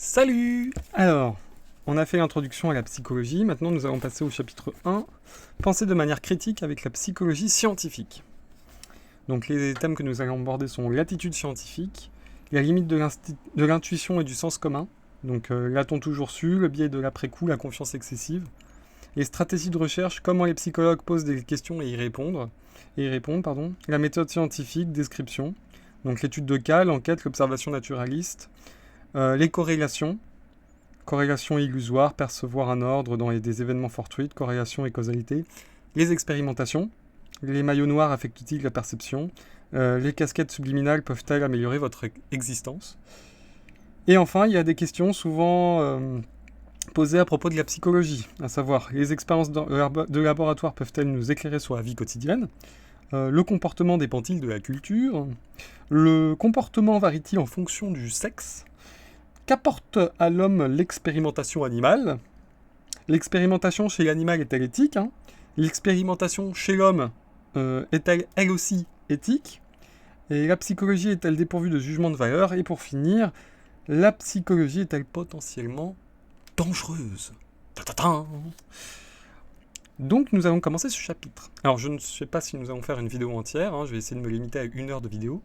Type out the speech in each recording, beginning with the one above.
Salut! Alors, on a fait l'introduction à la psychologie, maintenant nous allons passer au chapitre 1, penser de manière critique avec la psychologie scientifique. Donc les thèmes que nous allons aborder sont l'attitude scientifique, la limite de l'intuition et du sens commun, donc l'a-t-on toujours su, le biais de l'après-coup, la confiance excessive, les stratégies de recherche, comment les psychologues posent des questions et y répondent, la méthode scientifique, description, donc l'étude de cas, l'enquête, l'observation naturaliste, les corrélations illusoires, percevoir un ordre dans des événements fortuits, corrélation et causalité, les expérimentations, les maillots noirs affectent-ils la perception, les casquettes subliminales peuvent-elles améliorer votre existence? Et enfin, il y a des questions souvent posées à propos de la psychologie, à savoir, les expériences de laboratoire peuvent-elles nous éclairer sur la vie quotidienne? Le comportement dépend-il de la culture? Le comportement varie-t-il en fonction du sexe? Qu'apporte à l'homme l'expérimentation animale? L'expérimentation chez l'animal est-elle éthique? L'expérimentation chez l'homme est-elle elle aussi éthique? Et la psychologie est-elle dépourvue de jugement de valeur? Et pour finir, la psychologie est-elle potentiellement dangereuse? Ta-ta-ta. Donc nous allons commencer ce chapitre. Alors je ne sais pas si nous allons faire une vidéo entière, je vais essayer de me limiter à 1 heure de vidéo.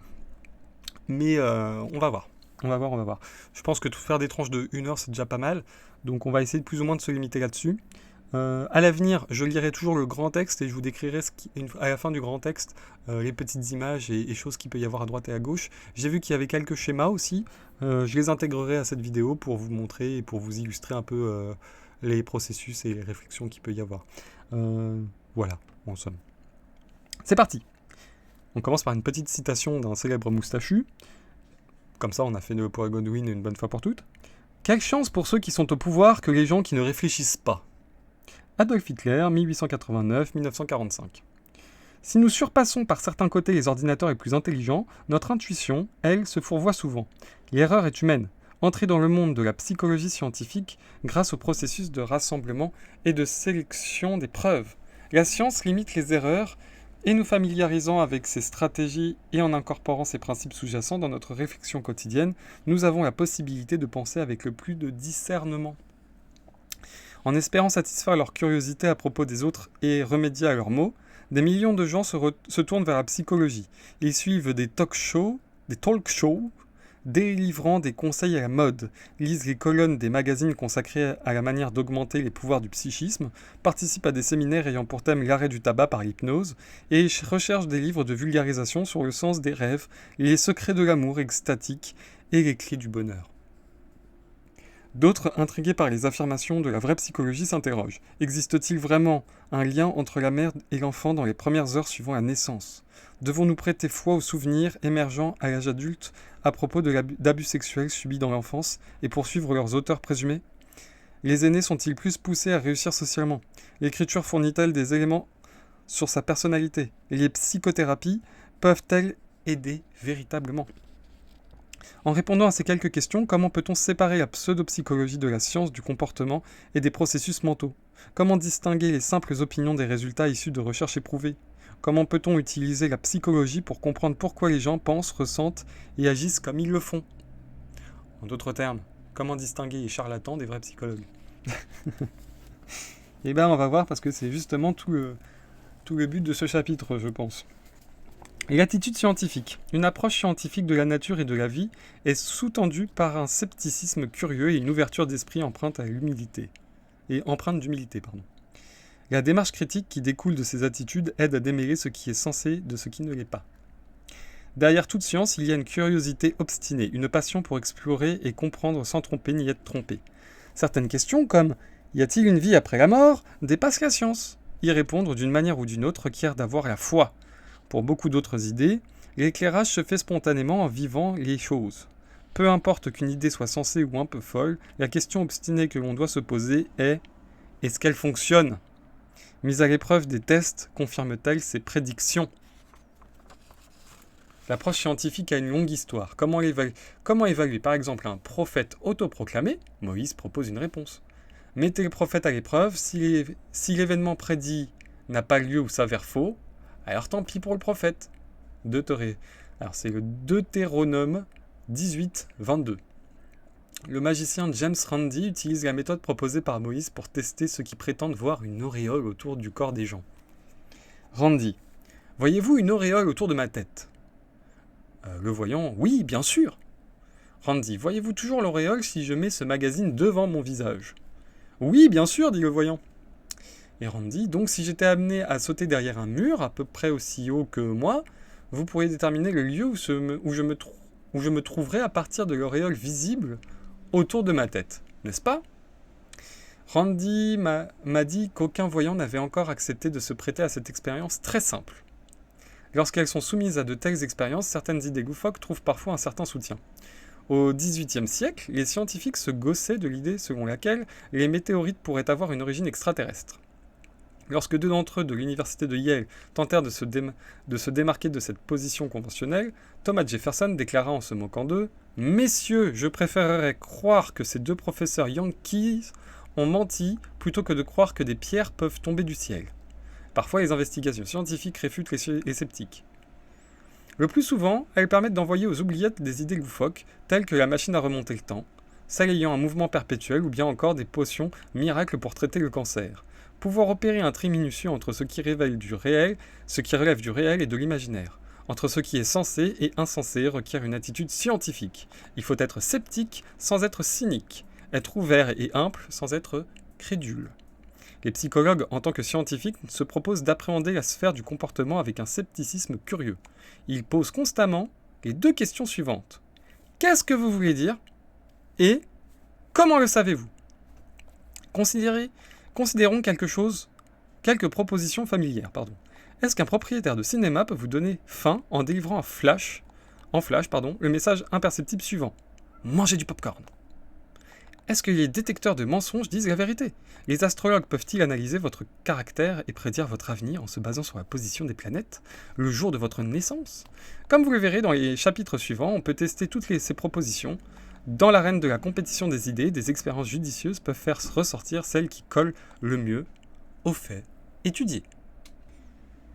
Mais on va voir. On va voir. Je pense que faire des tranches de 1 heure, c'est déjà pas mal. Donc on va essayer de plus ou moins de se limiter là-dessus. À l'avenir, je lirai toujours le grand texte et je vous décrirai à la fin du grand texte les petites images et choses qu'il peut y avoir à droite et à gauche. J'ai vu qu'il y avait quelques schémas aussi. Je les intégrerai à cette vidéo pour vous montrer et pour vous illustrer un peu les processus et les réflexions qu'il peut y avoir. Voilà, en somme. C'est parti! On commence par une petite citation d'un célèbre moustachu. Comme ça, on a fait le poids Godwin une bonne fois pour toutes. Quelle chance pour ceux qui sont au pouvoir que les gens qui ne réfléchissent pas. Adolf Hitler, 1889-1945. Si nous surpassons par certains côtés les ordinateurs les plus intelligents, notre intuition, elle, se fourvoie souvent. L'erreur est humaine. Entrer dans le monde de la psychologie scientifique grâce au processus de rassemblement et de sélection des preuves. La science limite les erreurs et nous familiarisant avec ces stratégies et en incorporant ces principes sous-jacents dans notre réflexion quotidienne, nous avons la possibilité de penser avec le plus de discernement. En espérant satisfaire leur curiosité à propos des autres et remédier à leurs maux, des millions de gens se tournent vers la psychologie. Ils suivent des talk shows, délivrant des conseils à la mode, lisent les colonnes des magazines consacrés à la manière d'augmenter les pouvoirs du psychisme, participent à des séminaires ayant pour thème l'arrêt du tabac par l'hypnose, et recherchent des livres de vulgarisation sur le sens des rêves, les secrets de l'amour extatique et les clés du bonheur. D'autres, intrigués par les affirmations de la vraie psychologie, s'interrogent. Existe-t-il vraiment un lien entre la mère et l'enfant dans les premières heures suivant la naissance? Devons-nous prêter foi aux souvenirs émergeant à l'âge adulte à propos d'abus sexuels subis dans l'enfance et poursuivre leurs auteurs présumés? Les aînés sont-ils plus poussés à réussir socialement? L'écriture fournit-elle des éléments sur sa personnalité? Et les psychothérapies peuvent-elles aider véritablement? En répondant à ces quelques questions, comment peut-on séparer la pseudo-psychologie de la science du comportement et des processus mentaux? Comment distinguer les simples opinions des résultats issus de recherches éprouvées? Comment peut-on utiliser la psychologie pour comprendre pourquoi les gens pensent, ressentent et agissent comme ils le font? En d'autres termes, comment distinguer les charlatans des vrais psychologues? Eh bien, on va voir parce que c'est justement tout le but de ce chapitre, je pense. L'attitude scientifique. Une approche scientifique de la nature et de la vie est sous-tendue par un scepticisme curieux et une ouverture d'esprit empreinte d'humilité. La démarche critique qui découle de ces attitudes aide à démêler ce qui est censé de ce qui ne l'est pas. Derrière toute science, il y a une curiosité obstinée, une passion pour explorer et comprendre sans tromper ni être trompé. Certaines questions, comme « Y a-t-il une vie après la mort ?», dépassent la science. Y répondre d'une manière ou d'une autre requiert d'avoir la foi. Pour beaucoup d'autres idées, l'éclairage se fait spontanément en vivant les choses. Peu importe qu'une idée soit sensée ou un peu folle, la question obstinée que l'on doit se poser est « est-ce qu'elle fonctionne ?» Mise à l'épreuve des tests, confirme-t-elle ses prédictions? L'approche scientifique a une longue histoire. Comment évaluer par exemple un prophète autoproclamé? Moïse propose une réponse. Mettez le prophète à l'épreuve, si l'événement prédit n'a pas lieu ou s'avère faux, alors tant pis pour le prophète. Alors c'est le Deutéronome 18, 22. Le magicien James Randi utilise la méthode proposée par Moïse pour tester ceux qui prétendent voir une auréole autour du corps des gens. Randi. Voyez-vous une auréole autour de ma tête ? Le voyant. Oui, bien sûr. Randi. Voyez-vous toujours l'auréole si je mets ce magazine devant mon visage ? Oui, bien sûr, dit le voyant. Et Randi. Donc si j'étais amené à sauter derrière un mur, à peu près aussi haut que moi, vous pourriez déterminer le lieu où je me trouverais à partir de l'auréole visible autour de ma tête, n'est-ce pas ? Randi m'a dit qu'aucun voyant n'avait encore accepté de se prêter à cette expérience très simple. Lorsqu'elles sont soumises à de telles expériences, certaines idées loufoques trouvent parfois un certain soutien. Au XVIIIe siècle, les scientifiques se gaussaient de l'idée selon laquelle les météorites pourraient avoir une origine extraterrestre. Lorsque deux d'entre eux de l'université de Yale tentèrent de se démarquer de cette position conventionnelle, Thomas Jefferson déclara en se moquant d'eux « Messieurs, je préférerais croire que ces deux professeurs Yankees ont menti plutôt que de croire que des pierres peuvent tomber du ciel. » Parfois, les investigations scientifiques réfutent les sceptiques. Le plus souvent, elles permettent d'envoyer aux oubliettes des idées loufoques, telles que la machine à remonter le temps, celle ayant un mouvement perpétuel ou bien encore des potions miracles pour traiter le cancer. Pouvoir opérer un tri minutieux entre ce qui relève du réel et de l'imaginaire, entre ce qui est sensé et insensé requiert une attitude scientifique. Il faut être sceptique sans être cynique, être ouvert et humble sans être crédule. Les psychologues, en tant que scientifiques, se proposent d'appréhender la sphère du comportement avec un scepticisme curieux. Ils posent constamment les deux questions suivantes. Qu'est-ce que vous voulez dire ? Et comment le savez-vous ? Considérons quelques propositions familières. Est-ce qu'un propriétaire de cinéma peut vous donner faim en délivrant en flash, le message imperceptible suivant ? Mangez du popcorn. Est-ce que les détecteurs de mensonges disent la vérité ? Les astrologues peuvent-ils analyser votre caractère et prédire votre avenir en se basant sur la position des planètes, le jour de votre naissance ? Comme vous le verrez dans les chapitres suivants, on peut tester toutes ces propositions. Dans l'arène de la compétition des idées, des expériences judicieuses peuvent faire ressortir celles qui collent le mieux aux faits étudiés.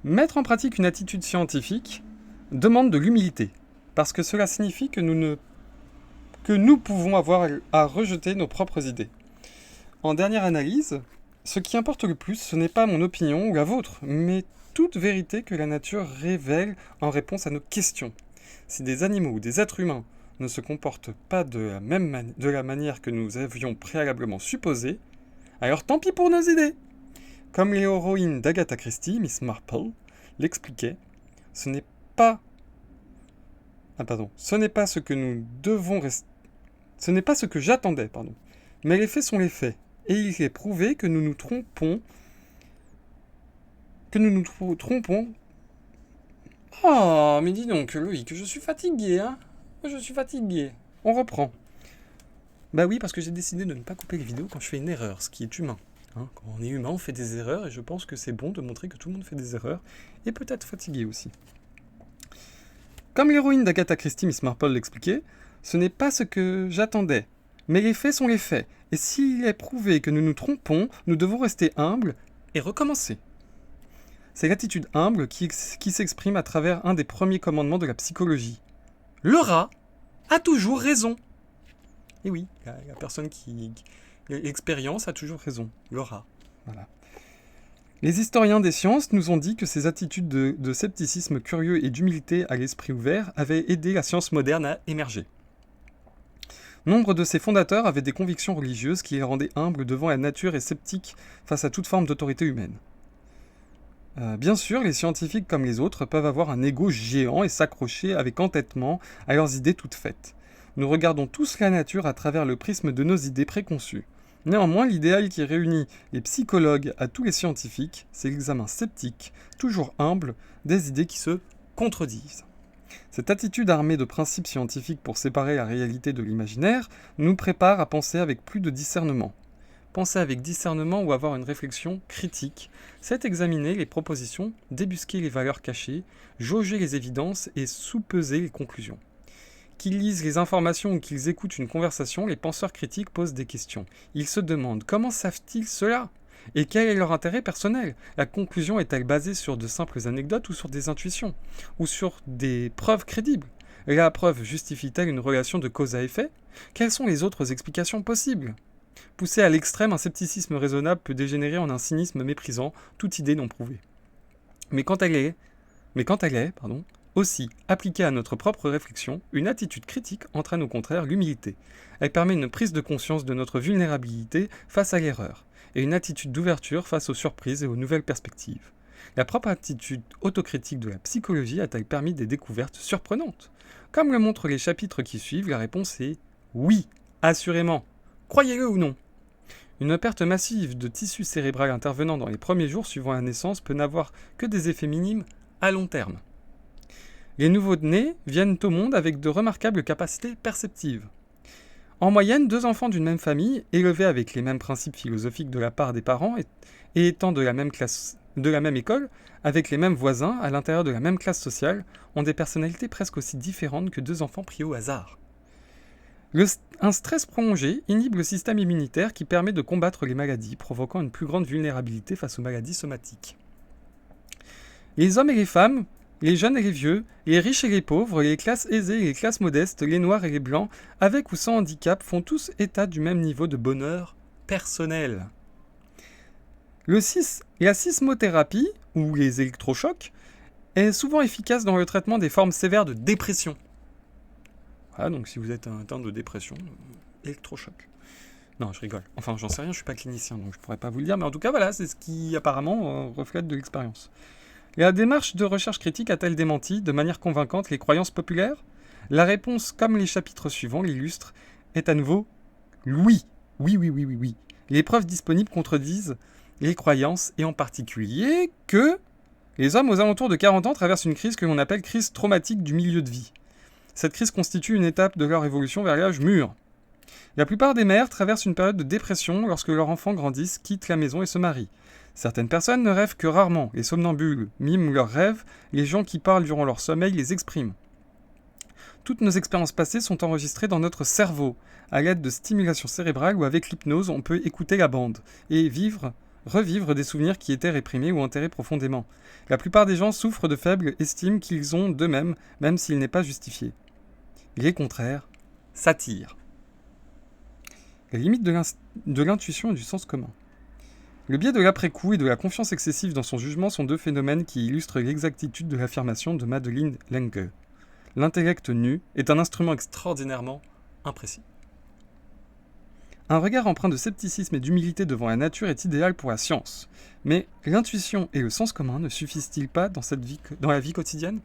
Mettre en pratique une attitude scientifique demande de l'humilité, parce que cela signifie que nous pouvons avoir à rejeter nos propres idées. En dernière analyse, ce qui importe le plus, ce n'est pas mon opinion ou la vôtre, mais toute vérité que la nature révèle en réponse à nos questions. Si des animaux ou des êtres humains ne se comportent pas de la manière que nous avions préalablement supposé, alors tant pis pour nos idées. Comme l'héroïne d'Agatha Christie, Miss Marple, l'expliquait, ce n'est pas ce que j'attendais, mais les faits sont les faits, et il est prouvé que nous nous trompons. Oh, mais dis donc, Loïc, je suis fatigué, hein ? Je suis fatigué. On reprend. Bah oui, parce que j'ai décidé de ne pas couper les vidéos quand je fais une erreur, ce qui est humain. Quand on est humain, on fait des erreurs, et je pense que c'est bon de montrer que tout le monde fait des erreurs, et peut-être fatigué aussi. Comme l'héroïne d'Agatha Christie, Miss Marple, l'expliquait, ce n'est pas ce que j'attendais, mais les faits sont les faits, et s'il est prouvé que nous nous trompons, nous devons rester humbles et recommencer. C'est l'attitude humble qui s'exprime à travers un des premiers commandements de la psychologie. Le rat a toujours raison. Et oui, la personne qui l'expérience a toujours raison. Le rat. Voilà. Les historiens des sciences nous ont dit que ces attitudes de scepticisme curieux et d'humilité à l'esprit ouvert avaient aidé la science moderne à émerger. Nombre de ses fondateurs avaient des convictions religieuses qui les rendaient humbles devant la nature et sceptiques face à toute forme d'autorité humaine. Bien sûr, les scientifiques comme les autres peuvent avoir un ego géant et s'accrocher avec entêtement à leurs idées toutes faites. Nous regardons tous la nature à travers le prisme de nos idées préconçues. Néanmoins, l'idéal qui réunit les psychologues à tous les scientifiques, c'est l'examen sceptique, toujours humble, des idées qui se contredisent. Cette attitude armée de principes scientifiques pour séparer la réalité de l'imaginaire nous prépare à penser avec plus de discernement. Penser avec discernement ou avoir une réflexion critique, c'est examiner les propositions, débusquer les valeurs cachées, jauger les évidences et sous-peser les conclusions. Qu'ils lisent les informations ou qu'ils écoutent une conversation, les penseurs critiques posent des questions. Ils se demandent comment savent-ils cela ? Et quel est leur intérêt personnel ? La conclusion est-elle basée sur de simples anecdotes ou sur des intuitions ? Ou sur des preuves crédibles ? La preuve justifie-t-elle une relation de cause à effet? Quelles sont les autres explications possibles? Poussé à l'extrême, un scepticisme raisonnable peut dégénérer en un cynisme méprisant toute idée non prouvée. Mais quand elle est, aussi appliquée à notre propre réflexion, une attitude critique entraîne au contraire l'humilité. Elle permet une prise de conscience de notre vulnérabilité face à l'erreur, et une attitude d'ouverture face aux surprises et aux nouvelles perspectives. La propre attitude autocritique de la psychologie a-t-elle permis des découvertes surprenantes? Comme le montrent les chapitres qui suivent, la réponse est oui, assurément. Croyez-le ou non. Une perte massive de tissu cérébral intervenant dans les premiers jours suivant la naissance peut n'avoir que des effets minimes à long terme. Les nouveau-nés viennent au monde avec de remarquables capacités perceptives. En moyenne, 2 enfants d'une même famille, élevés avec les mêmes principes philosophiques de la part des parents et étant de la même école, avec les mêmes voisins, à l'intérieur de la même classe sociale, ont des personnalités presque aussi différentes que 2 enfants pris au hasard. Un stress prolongé inhibe le système immunitaire qui permet de combattre les maladies, provoquant une plus grande vulnérabilité face aux maladies somatiques. Les hommes et les femmes, les jeunes et les vieux, les riches et les pauvres, les classes aisées et les classes modestes, les noirs et les blancs, avec ou sans handicap, font tous état du même niveau de bonheur personnel. La sismothérapie, ou les électrochocs, est souvent efficace dans le traitement des formes sévères de dépression. Voilà, donc si vous êtes atteint de dépression, électrochoc. Non, je rigole. Enfin, j'en sais rien, je suis pas clinicien, donc je pourrais pas vous le dire, mais en tout cas, voilà, c'est ce qui apparemment reflète de l'expérience. La démarche de recherche critique a-t-elle démenti, de manière convaincante, les croyances populaires? La réponse, comme les chapitres suivants l'illustrent, est à nouveau oui. Oui. Les preuves disponibles contredisent les croyances, et en particulier que les hommes aux alentours de 40 ans traversent une crise que l'on appelle crise traumatique du milieu de vie. Cette crise constitue une étape de leur évolution vers l'âge mûr. La plupart des mères traversent une période de dépression lorsque leurs enfants grandissent, quittent la maison et se marient. Certaines personnes ne rêvent que rarement, les somnambules miment leurs rêves, les gens qui parlent durant leur sommeil les expriment. Toutes nos expériences passées sont enregistrées dans notre cerveau, à l'aide de stimulation cérébrale ou avec l'hypnose, on peut écouter la bande et revivre des souvenirs qui étaient réprimés ou enterrés profondément. La plupart des gens souffrent de faible estime qu'ils ont d'eux-mêmes, même s'il n'est pas justifié. Les contraires s'attirent. Les limites de l'intuition et du sens commun. Le biais de l'après-coup et de la confiance excessive dans son jugement sont 2 phénomènes qui illustrent l'exactitude de l'affirmation de Madeleine L'Engle. L'intellect nu est un instrument extraordinairement imprécis. Un regard empreint de scepticisme et d'humilité devant la nature est idéal pour la science. Mais l'intuition et le sens commun ne suffisent-ils pas dans la vie quotidienne?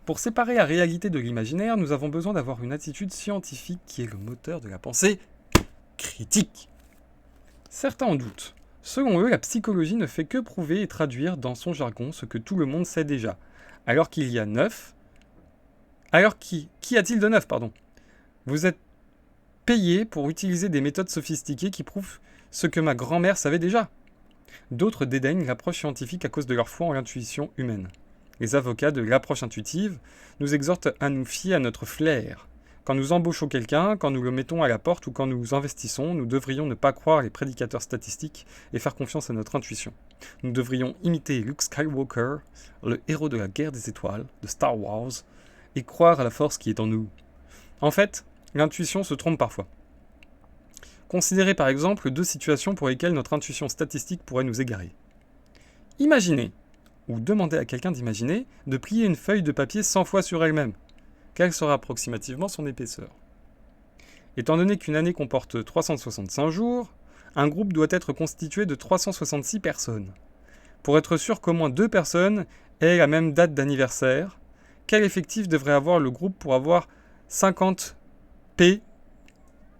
Pour séparer la réalité de l'imaginaire, nous avons besoin d'avoir une attitude scientifique qui est le moteur de la pensée critique. Certains en doutent. Selon eux, la psychologie ne fait que prouver et traduire dans son jargon ce que tout le monde sait déjà. Alors qu'il y a neuf... Alors qu'y a-t-il de neuf, pardon? Vous êtes payé pour utiliser des méthodes sophistiquées qui prouvent ce que ma grand-mère savait déjà. D'autres dédaignent l'approche scientifique à cause de leur foi en l'intuition humaine. Les avocats de l'approche intuitive nous exhortent à nous fier à notre flair. Quand nous embauchons quelqu'un, quand nous le mettons à la porte ou quand nous investissons, nous devrions ne pas croire les prédicateurs statistiques et faire confiance à notre intuition. Nous devrions imiter Luke Skywalker, le héros de la guerre des étoiles, de Star Wars, et croire à la force qui est en nous. En fait, l'intuition se trompe parfois. Considérez par exemple 2 situations pour lesquelles notre intuition statistique pourrait nous égarer. Imaginez, ou demandez à quelqu'un d'imaginer, de plier une feuille de papier 100 fois sur elle-même. Quelle sera approximativement son épaisseur? Étant donné qu'une année comporte 365 jours, un groupe doit être constitué de 366 personnes. Pour être sûr qu'au moins 2 personnes aient la même date d'anniversaire, quel effectif devrait avoir le groupe pour avoir 50 P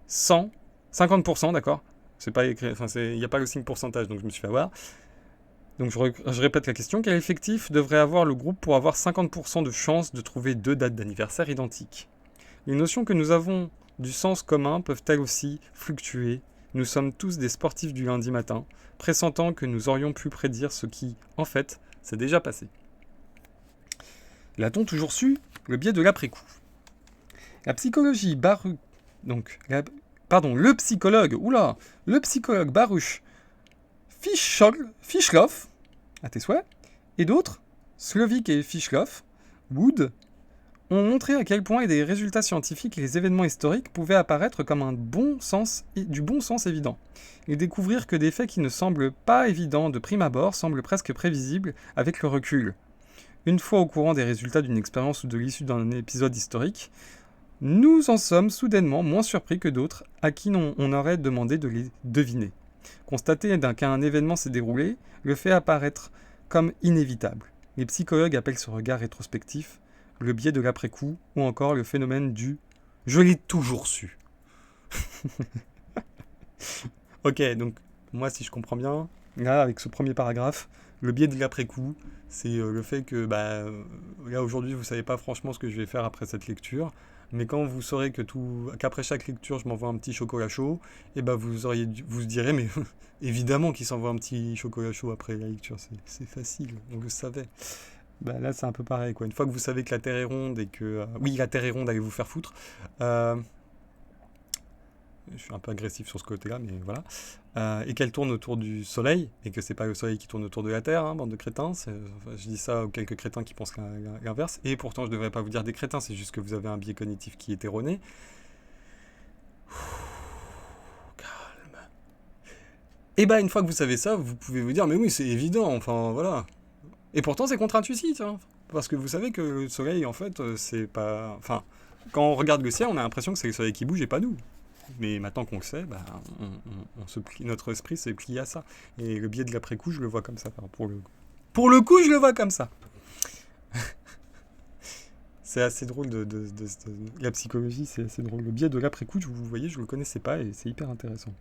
100, 50%, d'accord? C'est pas écrit, il n'y a pas le signe pourcentage, donc je me suis fait avoir. Donc je répète la question, quel effectif devrait avoir le groupe pour avoir 50% de chance de trouver 2 dates d'anniversaire identiques? Les notions que nous avons du sens commun peuvent-elles aussi fluctuer? Nous sommes tous des sportifs du lundi matin, pressentant que nous aurions pu prédire ce qui, en fait, s'est déjà passé. L'a-t-on toujours su? Le biais de l'après-coup. La psychologie le psychologue Baruch Fischloff, à tes souhaits, et d'autres, Slovic et Fischloff, Wood, ont montré à quel point des résultats scientifiques et les événements historiques pouvaient apparaître comme du bon sens évident, et découvrir que des faits qui ne semblent pas évidents de prime abord semblent presque prévisibles avec le recul. Une fois au courant des résultats d'une expérience ou de l'issue d'un épisode historique, nous en sommes soudainement moins surpris que d'autres à qui on aurait demandé de les deviner. Constater qu'un événement s'est déroulé le fait apparaître comme inévitable. Les psychologues appellent ce regard rétrospectif le biais de l'après-coup, ou encore le phénomène du « je l'ai toujours su ». Ok, donc moi si je comprends bien, là avec ce premier paragraphe, le biais de l'après-coup, c'est le fait que là aujourd'hui vous savez pas franchement ce que je vais faire après cette lecture, mais quand vous saurez qu'après chaque lecture je m'envoie un petit chocolat chaud, et vous se direz mais évidemment qu'il s'envoie un petit chocolat chaud après la lecture, c'est facile, on le savait. Là, c'est un peu pareil, quoi. Une fois que vous savez que la Terre est ronde et que... oui, la Terre est ronde, allez vous faire foutre. Je suis un peu agressif sur ce côté-là, mais voilà. Et qu'elle tourne autour du Soleil, et que c'est pas le Soleil qui tourne autour de la Terre, hein, bande de crétins. Je dis ça aux quelques crétins qui pensent l'inverse. Et pourtant, je devrais pas vous dire des crétins, c'est juste que vous avez un biais cognitif qui est erroné. Calme. Et une fois que vous savez ça, vous pouvez vous dire, mais oui, c'est évident, enfin, voilà. Et pourtant, c'est contre-intuitif, hein, parce que vous savez que le soleil, en fait, c'est pas... Enfin, quand on regarde le ciel, on a l'impression que c'est le soleil qui bouge et pas nous. Mais maintenant qu'on le sait, notre esprit s'est plié à ça. Et le biais de l'après-coup, je le vois comme ça. Enfin, pour le coup, je le vois comme ça. C'est assez drôle la psychologie, c'est assez drôle. Le biais de l'après-coup, vous voyez, je le connaissais pas et c'est hyper intéressant.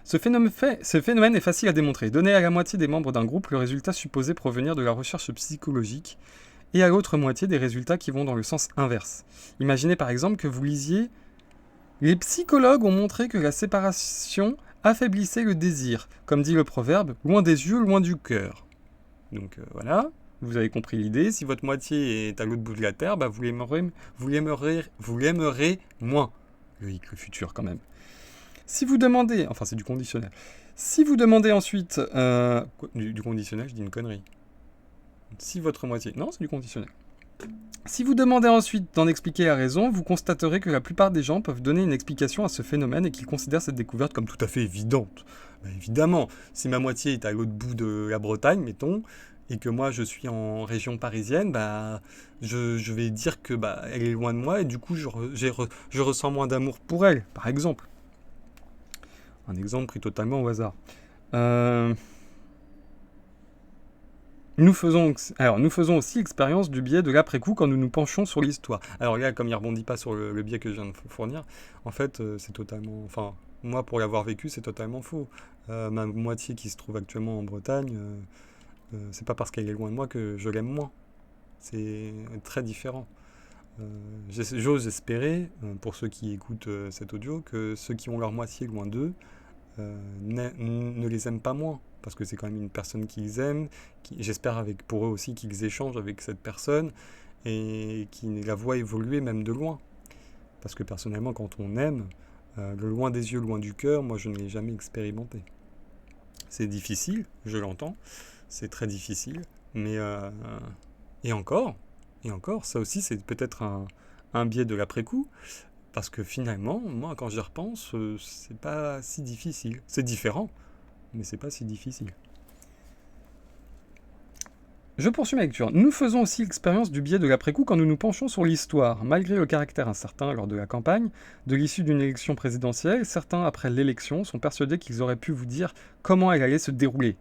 Ce phénomène est facile à démontrer. Donner à la moitié des membres d'un groupe le résultat supposé provenir de la recherche psychologique et à l'autre moitié des résultats qui vont dans le sens inverse. Imaginez par exemple que vous lisiez « Les psychologues ont montré que la séparation affaiblissait le désir, comme dit le proverbe, loin des yeux, loin du cœur. » Donc voilà, vous avez compris l'idée. Si votre moitié est à l'autre bout de la terre, vous l'aimerez moins. Le futur quand même. Si vous demandez, enfin c'est du conditionnel, si vous demandez ensuite, du conditionnel, je dis une connerie. Si votre moitié, non c'est du conditionnel. Si vous demandez ensuite d'en expliquer la raison, vous constaterez que la plupart des gens peuvent donner une explication à ce phénomène et qu'ils considèrent cette découverte comme tout à fait évidente. Évidemment, si ma moitié est à l'autre bout de la Bretagne, mettons, et que moi je suis en région parisienne, je vais dire que elle est loin de moi et du coup je ressens moins d'amour pour elle, par exemple. Un exemple pris totalement au hasard. Nous faisons aussi l'expérience du biais de l'après-coup quand nous nous penchons sur l'histoire. Alors là, comme il ne rebondit pas sur le biais que je viens de fournir, en fait, c'est totalement... Enfin, moi, pour l'avoir vécu, c'est totalement faux. Ma moitié qui se trouve actuellement en Bretagne, c'est pas parce qu'elle est loin de moi que je l'aime moins. C'est très différent. J'ose espérer, pour ceux qui écoutent cet audio, que ceux qui ont leur moitié loin d'eux ne les aiment pas moins, parce que c'est quand même une personne qu'ils aiment, j'espère pour eux aussi qu'ils échangent avec cette personne, et qui la voient évoluer même de loin. Parce que personnellement, quand on aime, le loin des yeux, loin du cœur, moi je ne l'ai jamais expérimenté. C'est difficile, je l'entends, c'est très difficile, mais et encore, ça aussi c'est peut-être un biais de l'après-coup, parce que finalement, moi quand j'y repense, c'est pas si difficile. C'est différent, mais c'est pas si difficile. Je poursuis ma lecture. Nous faisons aussi l'expérience du biais de l'après-coup quand nous nous penchons sur l'histoire. Malgré le caractère incertain lors de la campagne, de l'issue d'une élection présidentielle, certains, après l'élection, sont persuadés qu'ils auraient pu vous dire comment elle allait se dérouler.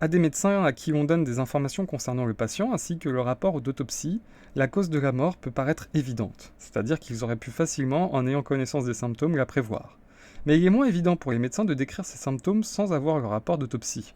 À des médecins à qui l'on donne des informations concernant le patient ainsi que le rapport d'autopsie, la cause de la mort peut paraître évidente, c'est-à-dire qu'ils auraient pu facilement, en ayant connaissance des symptômes, la prévoir. Mais il est moins évident pour les médecins de décrire ces symptômes sans avoir le rapport d'autopsie.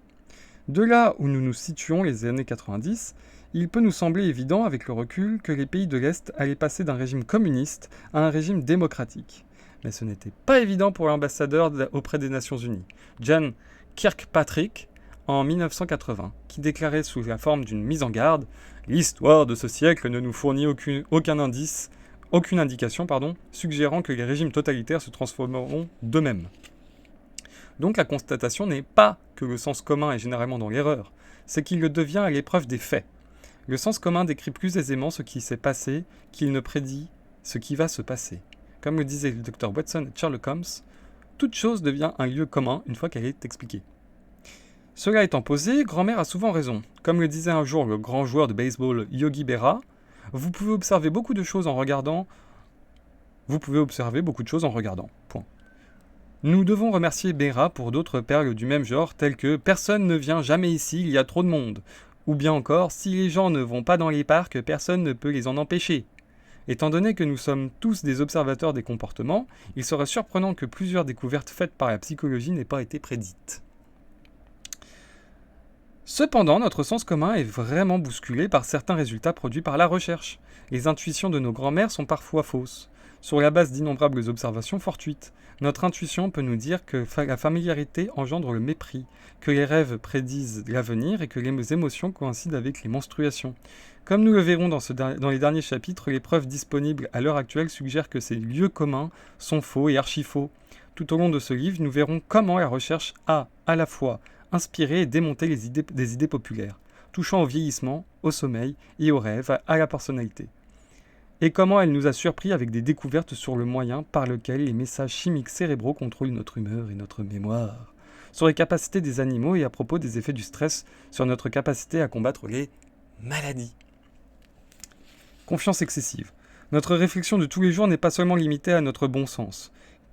De là où nous nous situons les années 90, il peut nous sembler évident avec le recul que les pays de l'Est allaient passer d'un régime communiste à un régime démocratique. Mais ce n'était pas évident pour l'ambassadeur auprès des Nations Unies, Jan Kirkpatrick, en 1980, qui déclarait sous la forme d'une mise en garde « L'histoire de ce siècle ne nous fournit aucune indication, suggérant que les régimes totalitaires se transformeront d'eux-mêmes. » Donc la constatation n'est pas que le sens commun est généralement dans l'erreur, c'est qu'il le devient à l'épreuve des faits. Le sens commun décrit plus aisément ce qui s'est passé qu'il ne prédit ce qui va se passer. Comme le disait le Dr Watson et Sherlock Holmes, toute chose devient un lieu commun une fois qu'elle est expliquée. Cela étant posé, grand-mère a souvent raison. Comme le disait un jour le grand joueur de baseball Yogi Berra, vous pouvez observer beaucoup de choses en regardant. Point. Nous devons remercier Berra pour d'autres perles du même genre, telles que « Personne ne vient jamais ici, il y a trop de monde ». Ou bien encore « Si les gens ne vont pas dans les parcs, personne ne peut les en empêcher ». Étant donné que nous sommes tous des observateurs des comportements, il serait surprenant que plusieurs découvertes faites par la psychologie n'aient pas été prédites. Cependant, notre sens commun est vraiment bousculé par certains résultats produits par la recherche. Les intuitions de nos grands-mères sont parfois fausses. Sur la base d'innombrables observations fortuites, notre intuition peut nous dire que la familiarité engendre le mépris, que les rêves prédisent l'avenir et que les émotions coïncident avec les menstruations. Comme nous le verrons dans les derniers chapitres, les preuves disponibles à l'heure actuelle suggèrent que ces lieux communs sont faux et archi-faux. Tout au long de ce livre, nous verrons comment la recherche a, à la fois, inspiré et démonté des idées populaires, touchant au vieillissement, au sommeil et aux rêves, à la personnalité. Et comment elle nous a surpris avec des découvertes sur le moyen par lequel les messages chimiques cérébraux contrôlent notre humeur et notre mémoire, sur les capacités des animaux et à propos des effets du stress sur notre capacité à combattre les maladies. Confiance excessive. Notre réflexion de tous les jours n'est pas seulement limitée à notre bon sens,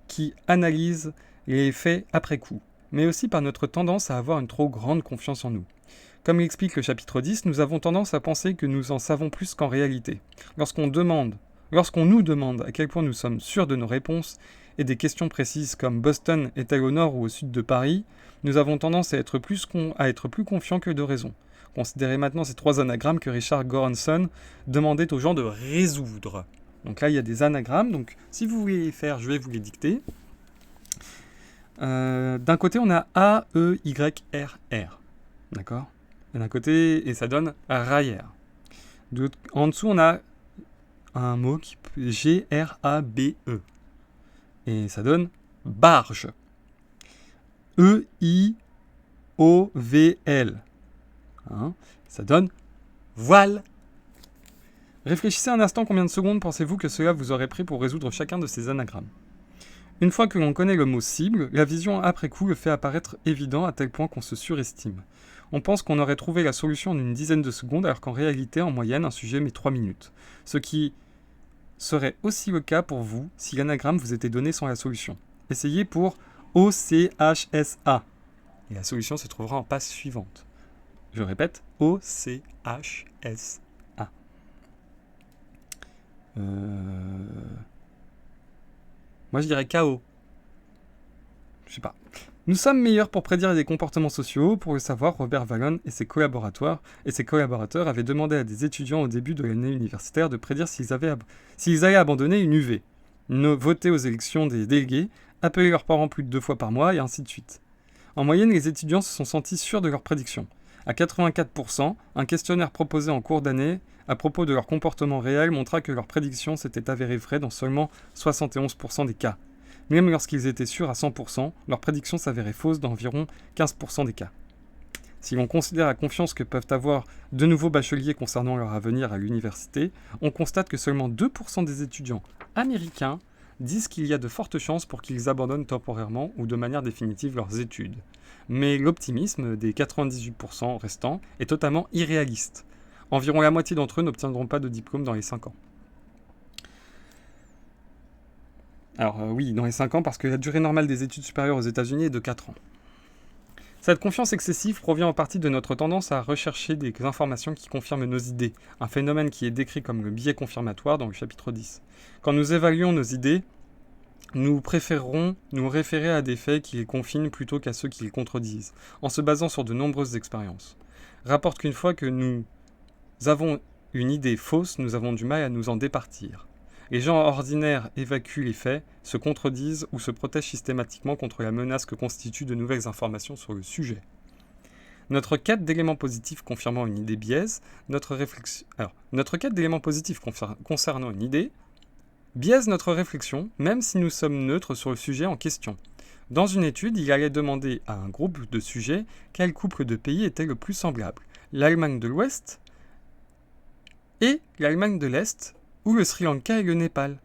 qui analyse les faits après coup, mais aussi par notre tendance à avoir une trop grande confiance en nous. Comme l'explique le chapitre 10, nous avons tendance à penser que nous en savons plus qu'en réalité. Lorsqu'on nous demande à quel point nous sommes sûrs de nos réponses et des questions précises comme Boston est-elle au nord ou au sud de Paris, nous avons tendance à être plus confiants que de raison. Considérez maintenant ces 3 anagrammes que Richard Goranson demandait aux gens de résoudre. Donc là, il y a des anagrammes, donc si vous voulez les faire, je vais vous les dicter. D'un côté, on a A, E, Y, R, R. D'accord ? Et d'un côté, et ça donne raillère. En dessous, on a un mot qui peut G, R, A, B, E. Et ça donne barge. E, I, O, V, L. Ça donne voile. Réfléchissez un instant, combien de secondes pensez-vous que cela vous aurait pris pour résoudre chacun de ces anagrammes ? Une fois que l'on connaît le mot cible, la vision après coup le fait apparaître évident à tel point qu'on se surestime. On pense qu'on aurait trouvé la solution en une dizaine de secondes, alors qu'en réalité, en moyenne, un sujet met 3 minutes. Ce qui serait aussi le cas pour vous si l'anagramme vous était donné sans la solution. Essayez pour OCHSA. Et la solution se trouvera en passe suivante. Je répète, OCHSA. Moi, je dirais KO. Je sais pas. Nous sommes meilleurs pour prédire des comportements sociaux. Pour le savoir, Robert Vallon et ses collaborateurs avaient demandé à des étudiants au début de l'année universitaire de prédire s'ils allaient abandonner une UV, voter aux élections des délégués, appeler leurs parents plus de 2 fois par mois, et ainsi de suite. En moyenne, les étudiants se sont sentis sûrs de leurs prédictions. À 84%, un questionnaire proposé en cours d'année à propos de leur comportement réel montra que leurs prédictions s'étaient avérées vraies dans seulement 71% des cas. Même lorsqu'ils étaient sûrs à 100%, leurs prédictions s'avéraient fausses dans environ 15% des cas. Si l'on considère la confiance que peuvent avoir de nouveaux bacheliers concernant leur avenir à l'université, on constate que seulement 2% des étudiants américains disent qu'il y a de fortes chances pour qu'ils abandonnent temporairement ou de manière définitive leurs études. Mais l'optimisme des 98% restants est totalement irréaliste. Environ la moitié d'entre eux n'obtiendront pas de diplôme dans les 5 ans. Alors oui, dans les 5 ans, parce que la durée normale des études supérieures aux États-Unis est de 4 ans. Cette confiance excessive provient en partie de notre tendance à rechercher des informations qui confirment nos idées, un phénomène qui est décrit comme le biais confirmatoire dans le chapitre 10. Quand nous évaluons nos idées, nous préférerons nous référer à des faits qui les confinent plutôt qu'à ceux qui les contredisent, en se basant sur de nombreuses expériences. Rapporte qu'une fois que nous avons une idée fausse, nous avons du mal à nous en départir. Les gens ordinaires évacuent les faits, se contredisent ou se protègent systématiquement contre la menace que constituent de nouvelles informations sur le sujet. Notre quête d'éléments positifs confirmant une idée biaise, notre quête d'éléments positifs concernant une idée biaise notre réflexion, même si nous sommes neutres sur le sujet en question. Dans une étude, il allait demander à un groupe de sujets quel couple de pays était le plus semblable, l'Allemagne de l'Ouest et l'Allemagne de l'Est, ou le Sri Lanka et le Népal.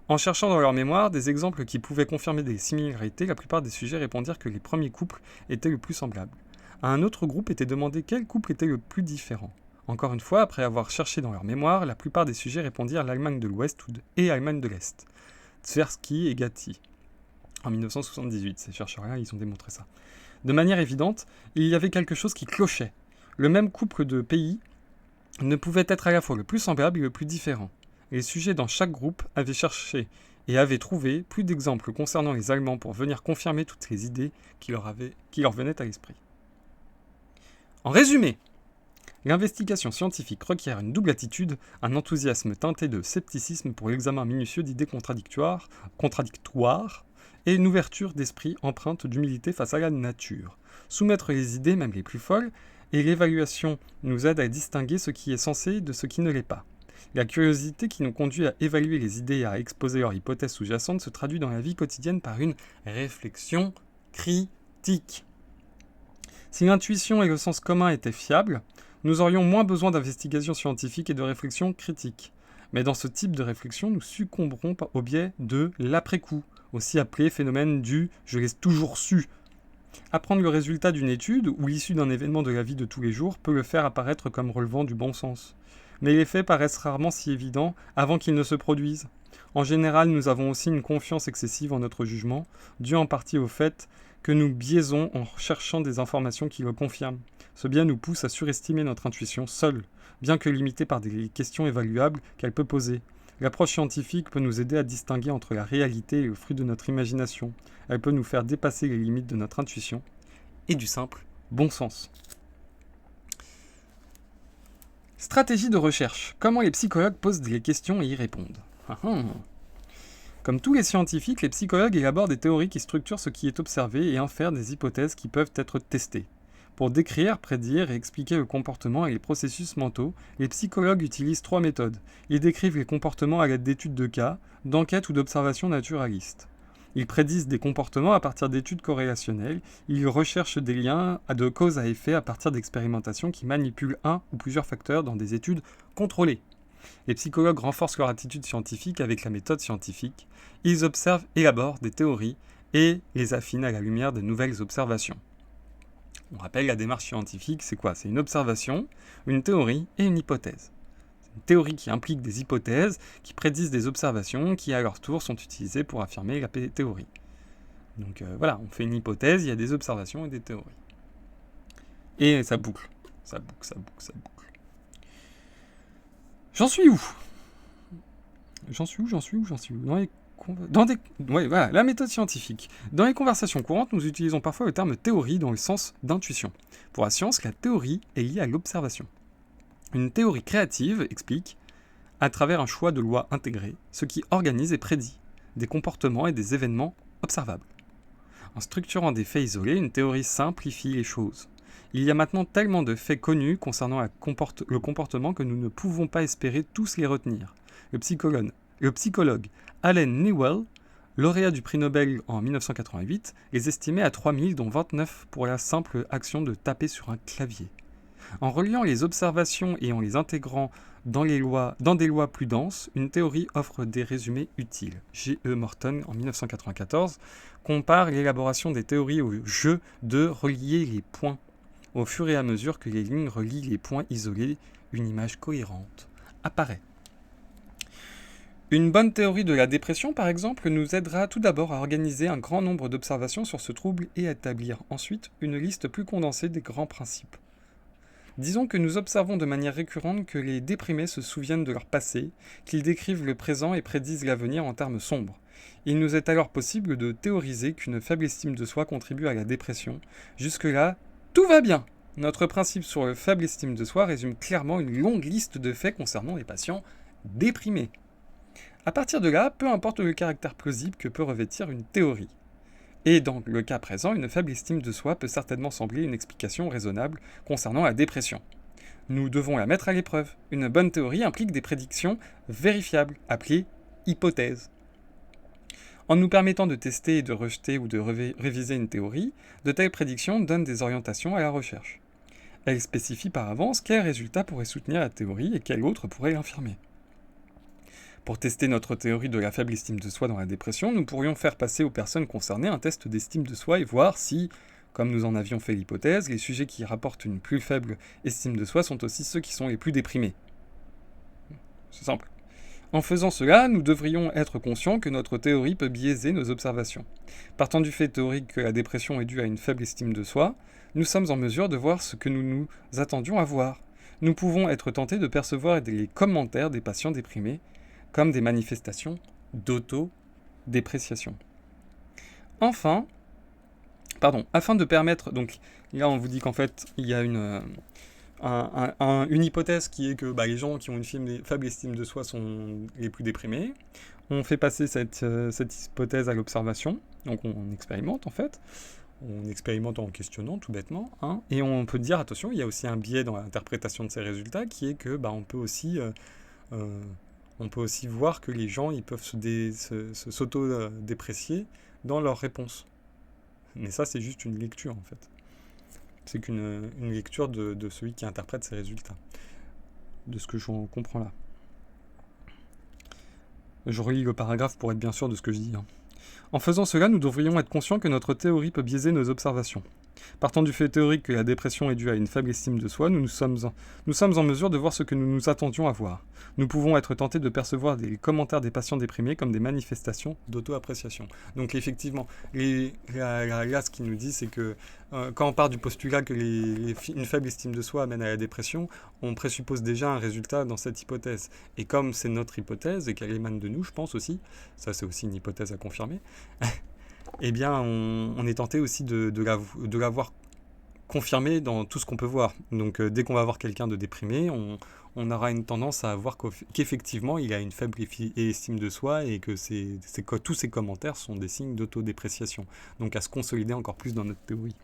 En cherchant dans leur mémoire des exemples qui pouvaient confirmer des similarités, la plupart des sujets répondirent que les premiers couples étaient le plus semblables. À un autre groupe était demandé quel couple était le plus différent. Encore une fois, après avoir cherché dans leur mémoire, la plupart des sujets répondirent l'Allemagne de l'Ouest et l'Allemagne de l'Est. Tversky et Gatti. En 1978, ces chercheurs-là, ils ont démontré ça. De manière évidente, il y avait quelque chose qui clochait. Le même couple de pays ne pouvait être à la fois le plus semblable et le plus différent. Les sujets dans chaque groupe avaient cherché et avaient trouvé plus d'exemples concernant les Allemands pour venir confirmer toutes les idées qui leur venaient à l'esprit. En résumé, l'investigation scientifique requiert une double attitude, un enthousiasme teinté de scepticisme pour l'examen minutieux d'idées contradictoires, et une ouverture d'esprit empreinte d'humilité face à la nature. Soumettre les idées, même les plus folles, et l'évaluation nous aide à distinguer ce qui est censé de ce qui ne l'est pas. La curiosité qui nous conduit à évaluer les idées et à exposer leurs hypothèses sous-jacentes se traduit dans la vie quotidienne par une réflexion critique. Si l'intuition et le sens commun étaient fiables, nous aurions moins besoin d'investigation scientifique et de réflexion critique. Mais dans ce type de réflexion, nous succomberons au biais de l'après-coup, aussi appelé phénomène du « je l'ai toujours su ». Apprendre le résultat d'une étude ou l'issue d'un événement de la vie de tous les jours peut le faire apparaître comme relevant du bon sens. Mais les faits paraissent rarement si évidents avant qu'ils ne se produisent. En général, nous avons aussi une confiance excessive en notre jugement, due en partie au fait que nous biaisons en cherchant des informations qui le confirment. Ce biais nous pousse à surestimer notre intuition seule, bien que limitée par des questions évaluables qu'elle peut poser. L'approche scientifique peut nous aider à distinguer entre la réalité et le fruit de notre imagination. Elle peut nous faire dépasser les limites de notre intuition et du simple bon sens. Stratégie de recherche. Comment les psychologues posent des questions et y répondent. Comme tous les scientifiques, les psychologues élaborent des théories qui structurent ce qui est observé et infèrent des hypothèses qui peuvent être testées. Pour décrire, prédire et expliquer le comportement et les processus mentaux, les psychologues utilisent 3 méthodes. Ils décrivent les comportements à l'aide d'études de cas, d'enquêtes ou d'observations naturalistes. Ils prédisent des comportements à partir d'études corrélationnelles. Ils recherchent des liens de cause à effet à partir d'expérimentations qui manipulent un ou plusieurs facteurs dans des études contrôlées. Les psychologues renforcent leur attitude scientifique avec la méthode scientifique. Ils observent, élaborent des théories et les affinent à la lumière de nouvelles observations. On rappelle, la démarche scientifique, c'est quoi ? C'est une observation, une théorie et une hypothèse. Une théorie qui implique des hypothèses, qui prédisent des observations, qui à leur tour sont utilisées pour affirmer la théorie. Donc voilà, on fait une hypothèse, il y a des observations et des théories. Et ça boucle. Ça boucle. J'en suis où ? Voilà, la méthode scientifique. Dans les conversations courantes, nous utilisons parfois le terme théorie dans le sens d'intuition. Pour la science, la théorie est liée à l'observation. Une théorie créative explique, à travers un choix de lois intégrées, ce qui organise et prédit des comportements et des événements observables. En structurant des faits isolés, une théorie simplifie les choses. Il y a maintenant tellement de faits connus concernant le comportement que nous ne pouvons pas espérer tous les retenir. Le psychologue Allen Newell, lauréat du prix Nobel en 1988, les estimait à 3000, dont 29 pour la simple action de taper sur un clavier. En reliant les observations et en les intégrant dans des lois plus denses, une théorie offre des résumés utiles. G.E. Morton, en 1994, compare l'élaboration des théories au jeu de relier les points. Au fur et à mesure que les lignes relient les points isolés, une image cohérente apparaît. Une bonne théorie de la dépression, par exemple, nous aidera tout d'abord à organiser un grand nombre d'observations sur ce trouble et à établir ensuite une liste plus condensée des grands principes. Disons que nous observons de manière récurrente que les déprimés se souviennent de leur passé, qu'ils décrivent le présent et prédisent l'avenir en termes sombres. Il nous est alors possible de théoriser qu'une faible estime de soi contribue à la dépression. Jusque-là, tout va bien. Notre principe sur le faible estime de soi résume clairement une longue liste de faits concernant les patients déprimés. À partir de là, peu importe le caractère plausible que peut revêtir une théorie. Et dans le cas présent, une faible estime de soi peut certainement sembler une explication raisonnable concernant la dépression. Nous devons la mettre à l'épreuve. Une bonne théorie implique des prédictions vérifiables, appelées hypothèses. En nous permettant de tester et de rejeter ou de réviser une théorie, de telles prédictions donnent des orientations à la recherche. Elle spécifie par avance quel résultat pourrait soutenir la théorie et quel autre pourrait l'infirmer. Pour tester notre théorie de la faible estime de soi dans la dépression, nous pourrions faire passer aux personnes concernées un test d'estime de soi et voir si, comme nous en avions fait l'hypothèse, les sujets qui rapportent une plus faible estime de soi sont aussi ceux qui sont les plus déprimés. C'est simple. En faisant cela, nous devrions être conscients que notre théorie peut biaiser nos observations. Partant du fait théorique que la dépression est due à une faible estime de soi, nous sommes en mesure de voir ce que nous nous attendions à voir. Nous pouvons être tentés de percevoir les commentaires des patients déprimés comme des manifestations d'auto-dépréciation. Afin de permettre... Donc là, on vous dit qu'en fait, il y a une hypothèse qui est que les gens qui ont une faible estime de soi sont les plus déprimés. On fait passer cette hypothèse à l'observation. Donc on expérimente en fait. On expérimente en questionnant tout bêtement. Et on peut dire, attention, il y a aussi un biais dans l'interprétation de ces résultats qui est que on peut aussi voir que les gens ils peuvent s'auto-déprécier dans leurs réponses. Mais ça, c'est juste une lecture, en fait. C'est qu'une lecture de celui qui interprète ces résultats. De ce que je comprends là. Je relis le paragraphe pour être bien sûr de ce que je dis. En faisant cela, nous devrions être conscients que notre théorie peut biaiser nos observations. Partant du fait théorique que la dépression est due à une faible estime de soi, nous sommes en mesure de voir ce que nous nous attendions à voir. Nous pouvons être tentés de percevoir les commentaires des patients déprimés comme des manifestations d'auto-appréciation. Donc effectivement, là, ce qu'il nous dit, c'est que quand on part du postulat que une faible estime de soi amène à la dépression, on présuppose déjà un résultat dans cette hypothèse. Et comme c'est notre hypothèse, et qu'elle émane de nous, je pense aussi, ça c'est aussi une hypothèse à confirmer, eh bien, on est tenté aussi de la voir confirmée dans tout ce qu'on peut voir. Donc, dès qu'on va voir quelqu'un de déprimé, on aura une tendance à voir qu'effectivement, il a une faible estime de soi et que tous ces commentaires sont des signes d'autodépréciation. Donc, à se consolider encore plus dans notre théorie.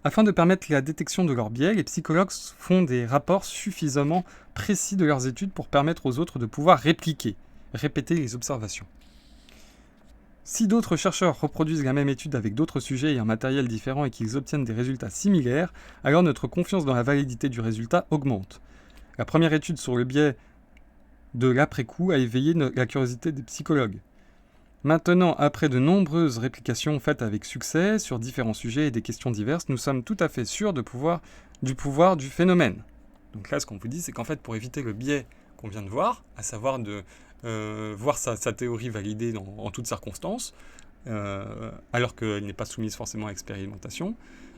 Afin de permettre la détection de leurs biais, les psychologues font des rapports suffisamment précis de leurs études pour permettre aux autres de pouvoir répéter les observations. Si d'autres chercheurs reproduisent la même étude avec d'autres sujets et un matériel différent et qu'ils obtiennent des résultats similaires, alors notre confiance dans la validité du résultat augmente. La première étude sur le biais de l'après-coup a éveillé la curiosité des psychologues. Maintenant, après de nombreuses réplications faites avec succès sur différents sujets et des questions diverses, nous sommes tout à fait sûrs du pouvoir du phénomène. Donc là, ce qu'on vous dit, c'est qu'en fait, pour éviter le biais qu'on vient de voir, à savoir de voir sa théorie validée en toutes circonstances, alors qu'elle n'est pas soumise forcément à expérimentation,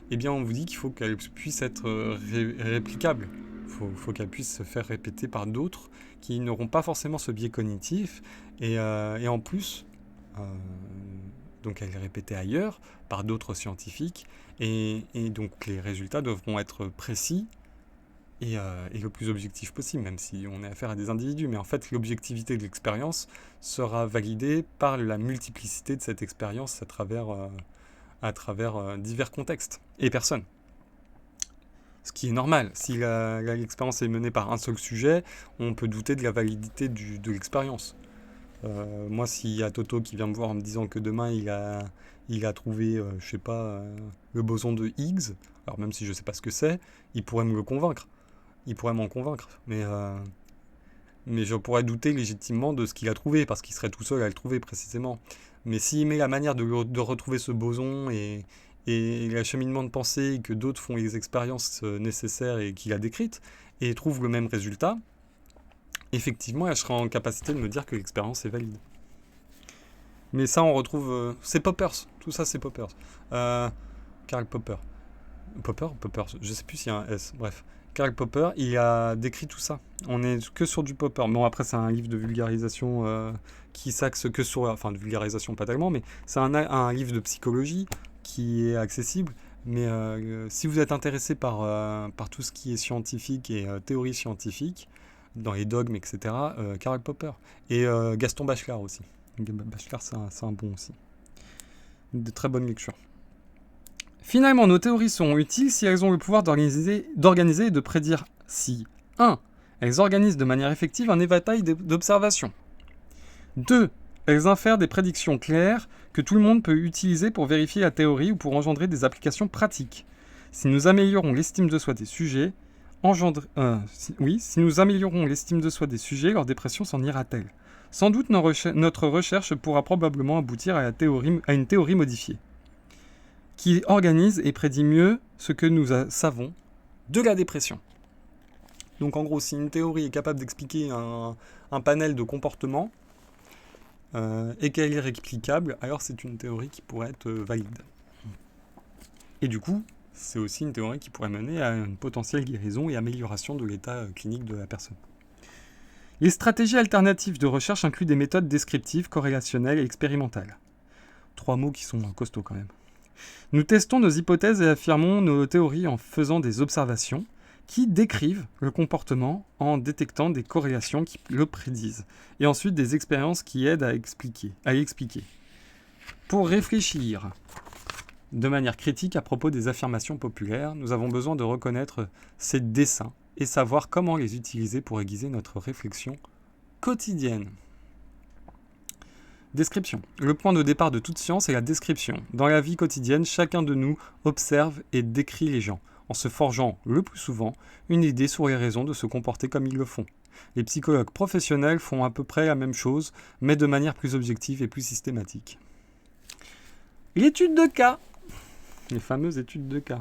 eh bien on vous dit qu'il faut qu'elle puisse être réplicable. Il faut qu'elle puisse se faire répéter par d'autres qui n'auront pas forcément ce biais cognitif, et en plus, donc elle est répétée ailleurs par d'autres scientifiques, et donc les résultats devront être précis, et le plus objectif possible, même si on a affaire à des individus. Mais en fait, l'objectivité de l'expérience sera validée par la multiplicité de cette expérience à travers divers contextes et personnes. Ce qui est normal. Si l'expérience est menée par un seul sujet, on peut douter de la validité de l'expérience. Moi, s'il y a Toto qui vient me voir en me disant que demain il a trouvé, le boson de Higgs, alors même si je ne sais pas ce que c'est, il pourrait me le convaincre. Il pourrait m'en convaincre, mais je pourrais douter légitimement de ce qu'il a trouvé, parce qu'il serait tout seul à le trouver précisément. Mais s'il met la manière de retrouver ce boson et l'acheminement de pensée, et que d'autres font les expériences nécessaires et qu'il a décrites, et trouvent le même résultat, effectivement, elle sera en capacité de me dire que l'expérience est valide. Mais ça, on retrouve... c'est Poppers, tout ça c'est Poppers. Karl Popper. Popper, je sais plus s'il y a un S, bref. Karl Popper, il a décrit tout ça. On est que sur du Popper. Bon, après, c'est un livre de vulgarisation qui s'axe que sur... Enfin, de vulgarisation, pas tellement, mais c'est un livre de psychologie qui est accessible. Mais si vous êtes intéressé par tout ce qui est scientifique et théorie scientifique, dans les dogmes, etc., Karl Popper. Et Gaston Bachelard aussi. Bachelard, c'est un bon aussi. De très bonnes lectures. Finalement, nos théories seront utiles si elles ont le pouvoir d'organiser et de prédire si 1. Elles organisent de manière effective un éventail d'observations. 2. Elles infèrent des prédictions claires que tout le monde peut utiliser pour vérifier la théorie ou pour engendrer des applications pratiques. Si nous améliorons l'estime de soi des sujets, si nous améliorons l'estime de soi des sujets, leur dépression s'en ira-t-elle? Sans doute notre recherche pourra probablement aboutir à une théorie modifiée, qui organise et prédit mieux ce que nous savons de la dépression. Donc en gros, si une théorie est capable d'expliquer un panel de comportements et qu'elle est réplicable, alors c'est une théorie qui pourrait être valide. Et du coup, c'est aussi une théorie qui pourrait mener à une potentielle guérison et amélioration de l'état clinique de la personne. Les stratégies alternatives de recherche incluent des méthodes descriptives, corrélationnelles et expérimentales. 3 mots qui sont costauds quand même. Nous testons nos hypothèses et affirmons nos théories en faisant des observations qui décrivent le comportement en détectant des corrélations qui le prédisent, et ensuite des expériences qui aident à l'expliquer. Pour réfléchir de manière critique à propos des affirmations populaires, nous avons besoin de reconnaître ces dessins et savoir comment les utiliser pour aiguiser notre réflexion quotidienne. Description. Le point de départ de toute science est la description. Dans la vie quotidienne, chacun de nous observe et décrit les gens, en se forgeant, le plus souvent, une idée sur les raisons de se comporter comme ils le font. Les psychologues professionnels font à peu près la même chose, mais de manière plus objective et plus systématique. L'étude de cas. Les fameuses études de cas.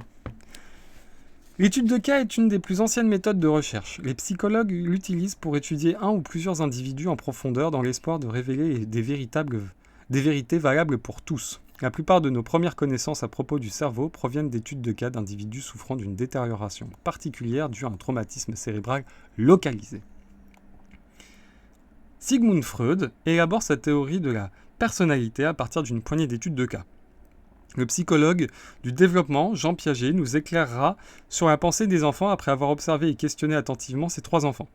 L'étude de cas est une des plus anciennes méthodes de recherche. Les psychologues l'utilisent pour étudier un ou plusieurs individus en profondeur dans l'espoir de révéler des vérités valables pour tous. La plupart de nos premières connaissances à propos du cerveau proviennent d'études de cas d'individus souffrant d'une détérioration particulière due à un traumatisme cérébral localisé. Sigmund Freud élabore sa théorie de la personnalité à partir d'une poignée d'études de cas. Le psychologue du développement, Jean Piaget, nous éclairera sur la pensée des enfants après avoir observé et questionné attentivement ces 3 enfants.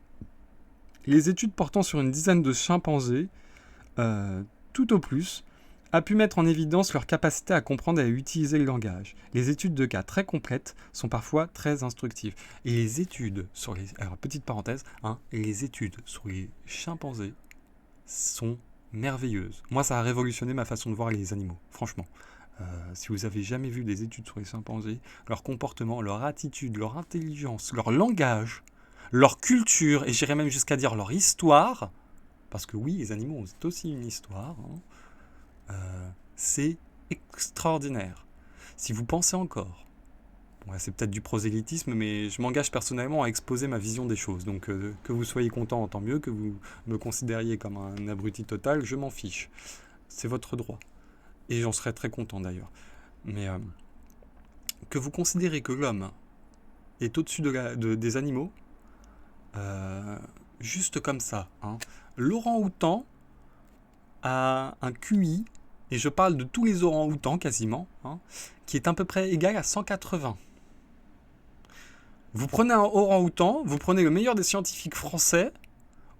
Les études portant sur une dizaine de chimpanzés, tout au plus, a pu mettre en évidence leur capacité à comprendre et à utiliser le langage. Les études de cas très complètes sont parfois très instructives. Et les études sur les... Alors, petite parenthèse, les études sur les chimpanzés sont merveilleuses. Moi, ça a révolutionné ma façon de voir les animaux, franchement. Si vous avez jamais vu des études sur les chimpanzés, leur comportement, leur attitude, leur intelligence, leur langage, leur culture, et j'irais même jusqu'à dire leur histoire, parce que oui, les animaux ont aussi une histoire, c'est extraordinaire. Si vous pensez encore, c'est peut-être du prosélytisme, mais je m'engage personnellement à exposer ma vision des choses, donc que vous soyez content, tant mieux, que vous me considériez comme un abruti total, je m'en fiche. C'est votre droit. Et j'en serais très content d'ailleurs. Mais que vous considérez que l'homme est au-dessus des animaux, juste comme ça. L'orang-outan a un QI, et je parle de tous les orangs-outans quasiment, qui est à peu près égal à 180. Vous prenez un orang-outan, vous prenez le meilleur des scientifiques français,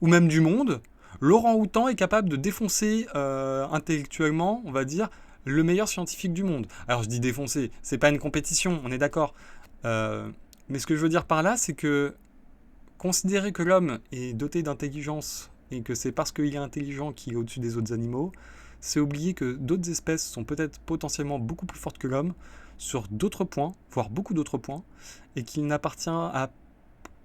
ou même du monde, l'orang-outan est capable de défoncer intellectuellement, on va dire, le meilleur scientifique du monde. Alors je dis défoncer, c'est pas une compétition, on est d'accord. Mais ce que je veux dire par là, c'est que considérer que l'homme est doté d'intelligence et que c'est parce qu'il est intelligent qu'il est au-dessus des autres animaux, c'est oublier que d'autres espèces sont peut-être potentiellement beaucoup plus fortes que l'homme sur d'autres points, voire beaucoup d'autres points, et qu'il n'appartient à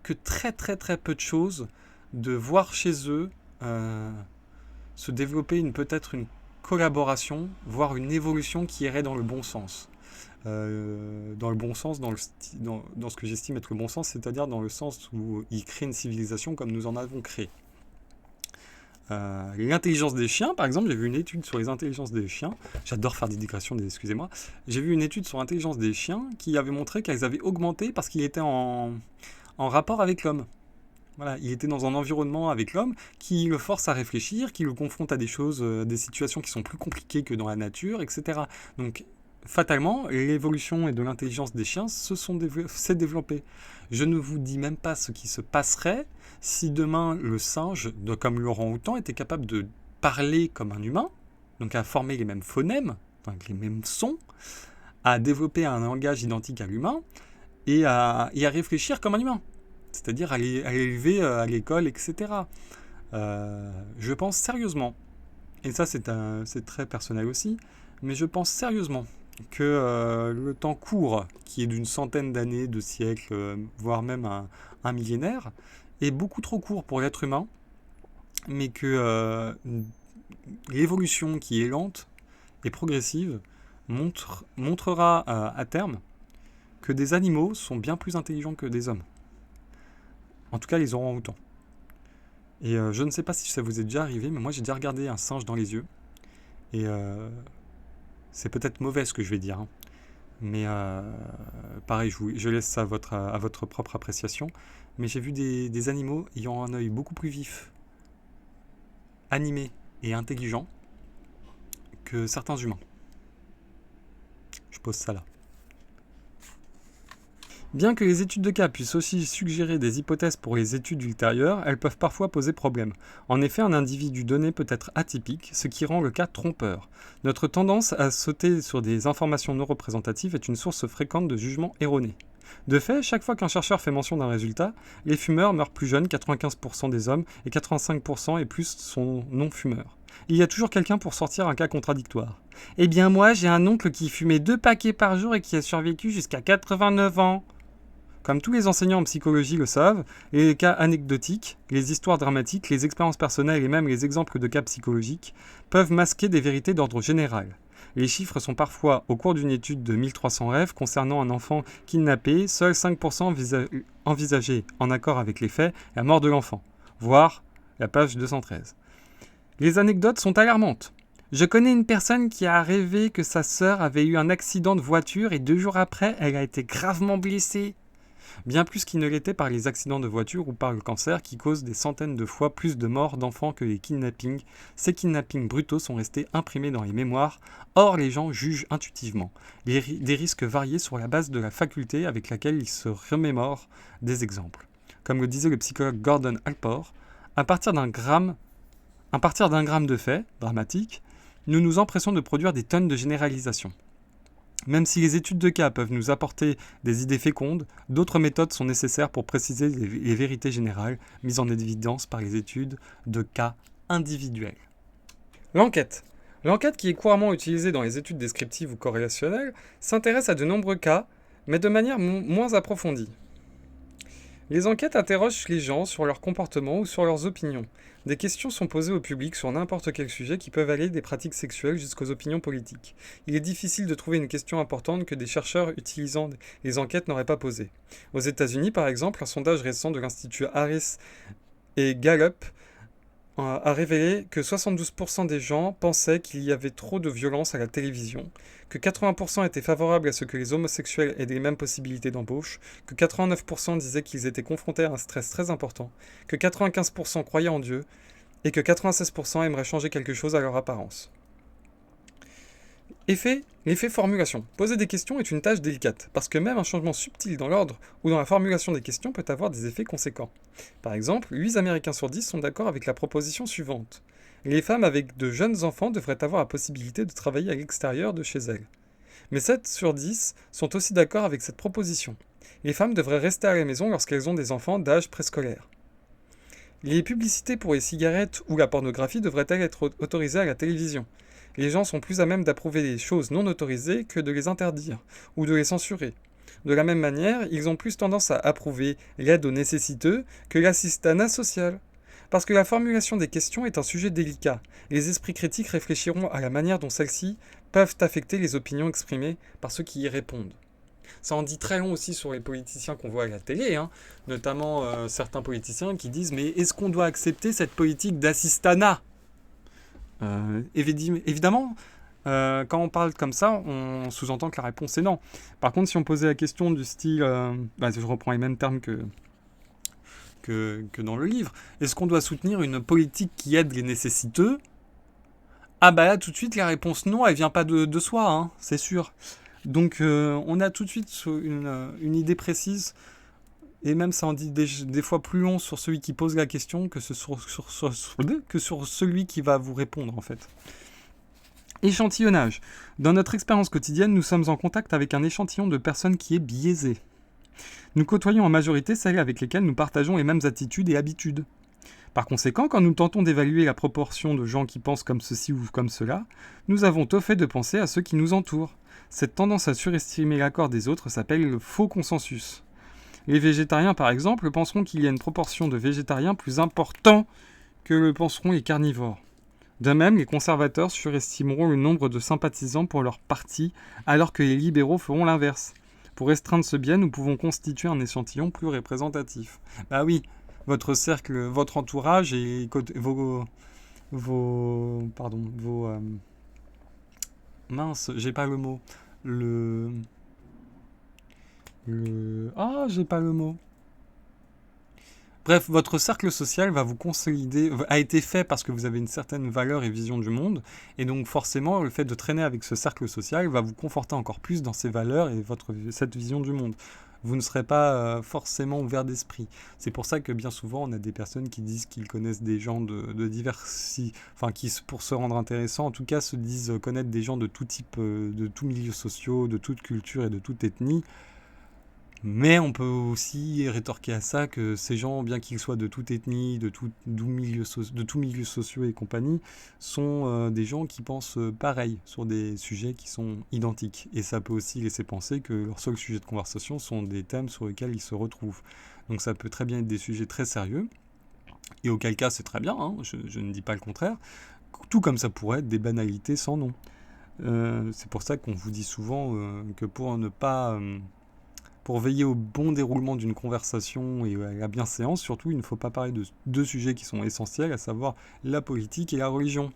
que très très très peu de choses de voir chez eux se développer peut-être une collaboration, voire une évolution qui irait dans le bon sens. Dans le bon sens, dans ce que j'estime être le bon sens, c'est-à-dire dans le sens où ils créent une civilisation comme nous en avons créé. L'intelligence des chiens, par exemple, j'ai vu une étude sur les intelligences des chiens. J'adore faire des digressions, excusez-moi. J'ai vu une étude sur l'intelligence des chiens qui avait montré qu'elles avaient augmenté parce qu'ils étaient en rapport avec l'homme. Voilà, il était dans un environnement avec l'homme qui le force à réfléchir, qui le confronte à des choses, des situations qui sont plus compliquées que dans la nature, etc. Donc, fatalement, l'évolution et de l'intelligence des chiens s'est développée. Je ne vous dis même pas ce qui se passerait si demain le singe, comme l'orang-outan, était capable de parler comme un humain, donc à former les mêmes phonèmes, donc les mêmes sons, à développer un langage identique à l'humain et à réfléchir comme un humain. C'est-à-dire à l'élever à l'école, etc. Je pense sérieusement, et ça c'est très personnel aussi, mais je pense sérieusement que le temps court, qui est d'une centaine d'années, de siècles, voire même un millénaire, est beaucoup trop court pour l'être humain, mais que l'évolution qui est lente et progressive montrera à terme que des animaux sont bien plus intelligents que des hommes. En tout cas, les orang-outans. Et je ne sais pas si ça vous est déjà arrivé, mais moi j'ai déjà regardé un singe dans les yeux. Et c'est peut-être mauvais ce que je vais dire, hein. Mais pareil, je laisse ça à votre propre appréciation. Mais j'ai vu des animaux ayant un œil beaucoup plus vif, animé et intelligent que certains humains. Je pose ça là. Bien que les études de cas puissent aussi suggérer des hypothèses pour les études ultérieures, elles peuvent parfois poser problème. En effet, un individu donné peut être atypique, ce qui rend le cas trompeur. Notre tendance à sauter sur des informations non représentatives est une source fréquente de jugements erronés. De fait, chaque fois qu'un chercheur fait mention d'un résultat, les fumeurs meurent plus jeunes, 95% des hommes, et 85% et plus sont non-fumeurs. Il y a toujours quelqu'un pour sortir un cas contradictoire. Eh bien moi, j'ai un oncle qui fumait 2 paquets par jour et qui a survécu jusqu'à 89 ans. Comme tous les enseignants en psychologie le savent, les cas anecdotiques, les histoires dramatiques, les expériences personnelles et même les exemples de cas psychologiques peuvent masquer des vérités d'ordre général. Les chiffres sont parfois, au cours d'une étude de 1300 rêves concernant un enfant kidnappé, seuls 5% envisagés en accord avec les faits la mort de l'enfant, voire la page 213. Les anecdotes sont alarmantes. Je connais une personne qui a rêvé que sa sœur avait eu un accident de voiture et 2 jours après, elle a été gravement blessée. Bien plus qu'il ne l'était par les accidents de voiture ou par le cancer qui causent des centaines de fois plus de morts d'enfants que les kidnappings. Ces kidnappings brutaux sont restés imprimés dans les mémoires, or les gens jugent intuitivement des risques variés sur la base de la faculté avec laquelle ils se remémorent des exemples. Comme le disait le psychologue Gordon Allport, à partir d'un gramme de faits dramatiques, nous nous empressons de produire des tonnes de généralisations. Même si les études de cas peuvent nous apporter des idées fécondes, d'autres méthodes sont nécessaires pour préciser les vérités générales mises en évidence par les études de cas individuels. L'enquête. L'enquête, qui est couramment utilisée dans les études descriptives ou corrélationnelles, s'intéresse à de nombreux cas, mais de manière moins approfondie. Les enquêtes interrogent les gens sur leur comportement ou sur leurs opinions. Des questions sont posées au public sur n'importe quel sujet qui peuvent aller des pratiques sexuelles jusqu'aux opinions politiques. Il est difficile de trouver une question importante que des chercheurs utilisant les enquêtes n'auraient pas posée. Aux États-Unis, par exemple, un sondage récent de l'Institut Harris et Gallup a révélé que 72% des gens pensaient qu'il y avait trop de violence à la télévision, que 80% étaient favorables à ce que les homosexuels aient les mêmes possibilités d'embauche, que 89% disaient qu'ils étaient confrontés à un stress très important, que 95% croyaient en Dieu, et que 96% aimeraient changer quelque chose à leur apparence. L'effet formulation. Poser des questions est une tâche délicate, parce que même un changement subtil dans l'ordre ou dans la formulation des questions peut avoir des effets conséquents. Par exemple, 8 Américains sur 10 sont d'accord avec la proposition suivante. Les femmes avec de jeunes enfants devraient avoir la possibilité de travailler à l'extérieur de chez elles. Mais 7 sur 10 sont aussi d'accord avec cette proposition. Les femmes devraient rester à la maison lorsqu'elles ont des enfants d'âge préscolaire. Les publicités pour les cigarettes ou la pornographie devraient-elles être autorisées à la télévision ? Les gens sont plus à même d'approuver les choses non autorisées que de les interdire, ou de les censurer. De la même manière, ils ont plus tendance à approuver l'aide aux nécessiteux que l'assistanat social. Parce que la formulation des questions est un sujet délicat, les esprits critiques réfléchiront à la manière dont celles-ci peuvent affecter les opinions exprimées par ceux qui y répondent. Ça en dit très long aussi sur les politiciens qu'on voit à la télé, notamment certains politiciens qui disent « Mais est-ce qu'on doit accepter cette politique d'assistanat ?» Évidemment, quand on parle comme ça, on sous-entend que la réponse est non. Par contre, si on posait la question du style, je reprends les mêmes termes que dans le livre, est-ce qu'on doit soutenir une politique qui aide les nécessiteux ? Ah bah là, tout de suite, la réponse non, elle vient pas de soi, c'est sûr. Donc on a tout de suite une idée précise, et même ça en dit des fois plus long sur celui qui pose la question que sur celui qui va vous répondre en fait. Échantillonnage. Dans notre expérience quotidienne, nous sommes en contact avec un échantillon de personnes qui est biaisé. Nous côtoyons en majorité celles avec lesquelles nous partageons les mêmes attitudes et habitudes. Par conséquent, quand nous tentons d'évaluer la proportion de gens qui pensent comme ceci ou comme cela, nous avons tôt fait de penser à ceux qui nous entourent. Cette tendance à surestimer l'accord des autres s'appelle le faux consensus. Les végétariens, par exemple, penseront qu'il y a une proportion de végétariens plus importante que le penseront les carnivores. De même, les conservateurs surestimeront le nombre de sympathisants pour leur parti, alors que les libéraux feront l'inverse. Pour restreindre ce biais, nous pouvons constituer un échantillon plus représentatif. Bah oui, votre cercle, votre entourage et mince, j'ai pas le mot. J'ai pas le mot. Bref, votre cercle social va vous consolider, a été fait parce que vous avez une certaine valeur et vision du monde, et donc forcément, le fait de traîner avec ce cercle social va vous conforter encore plus dans ces valeurs et cette vision du monde. Vous ne serez pas forcément ouvert d'esprit. C'est pour ça que bien souvent, on a des personnes qui disent qu'ils connaissent des gens de divers... Enfin, qui, pour se rendre intéressants, en tout cas, se disent connaître des gens de tout type, de tous milieux sociaux, de toute culture et de toute ethnie. Mais on peut aussi rétorquer à ça que ces gens, bien qu'ils soient de toute ethnie, de tout milieu sociaux et compagnie, sont des gens qui pensent pareil sur des sujets qui sont identiques. Et ça peut aussi laisser penser que leurs seuls sujets de conversation sont des thèmes sur lesquels ils se retrouvent. Donc ça peut très bien être des sujets très sérieux, et auquel cas c'est très bien, hein, je ne dis pas le contraire, tout comme ça pourrait être des banalités sans nom. C'est pour ça qu'on vous dit souvent que pour veiller au bon déroulement d'une conversation et à la bienséance, surtout, il ne faut pas parler de deux sujets qui sont essentiels, à savoir la politique et la religion.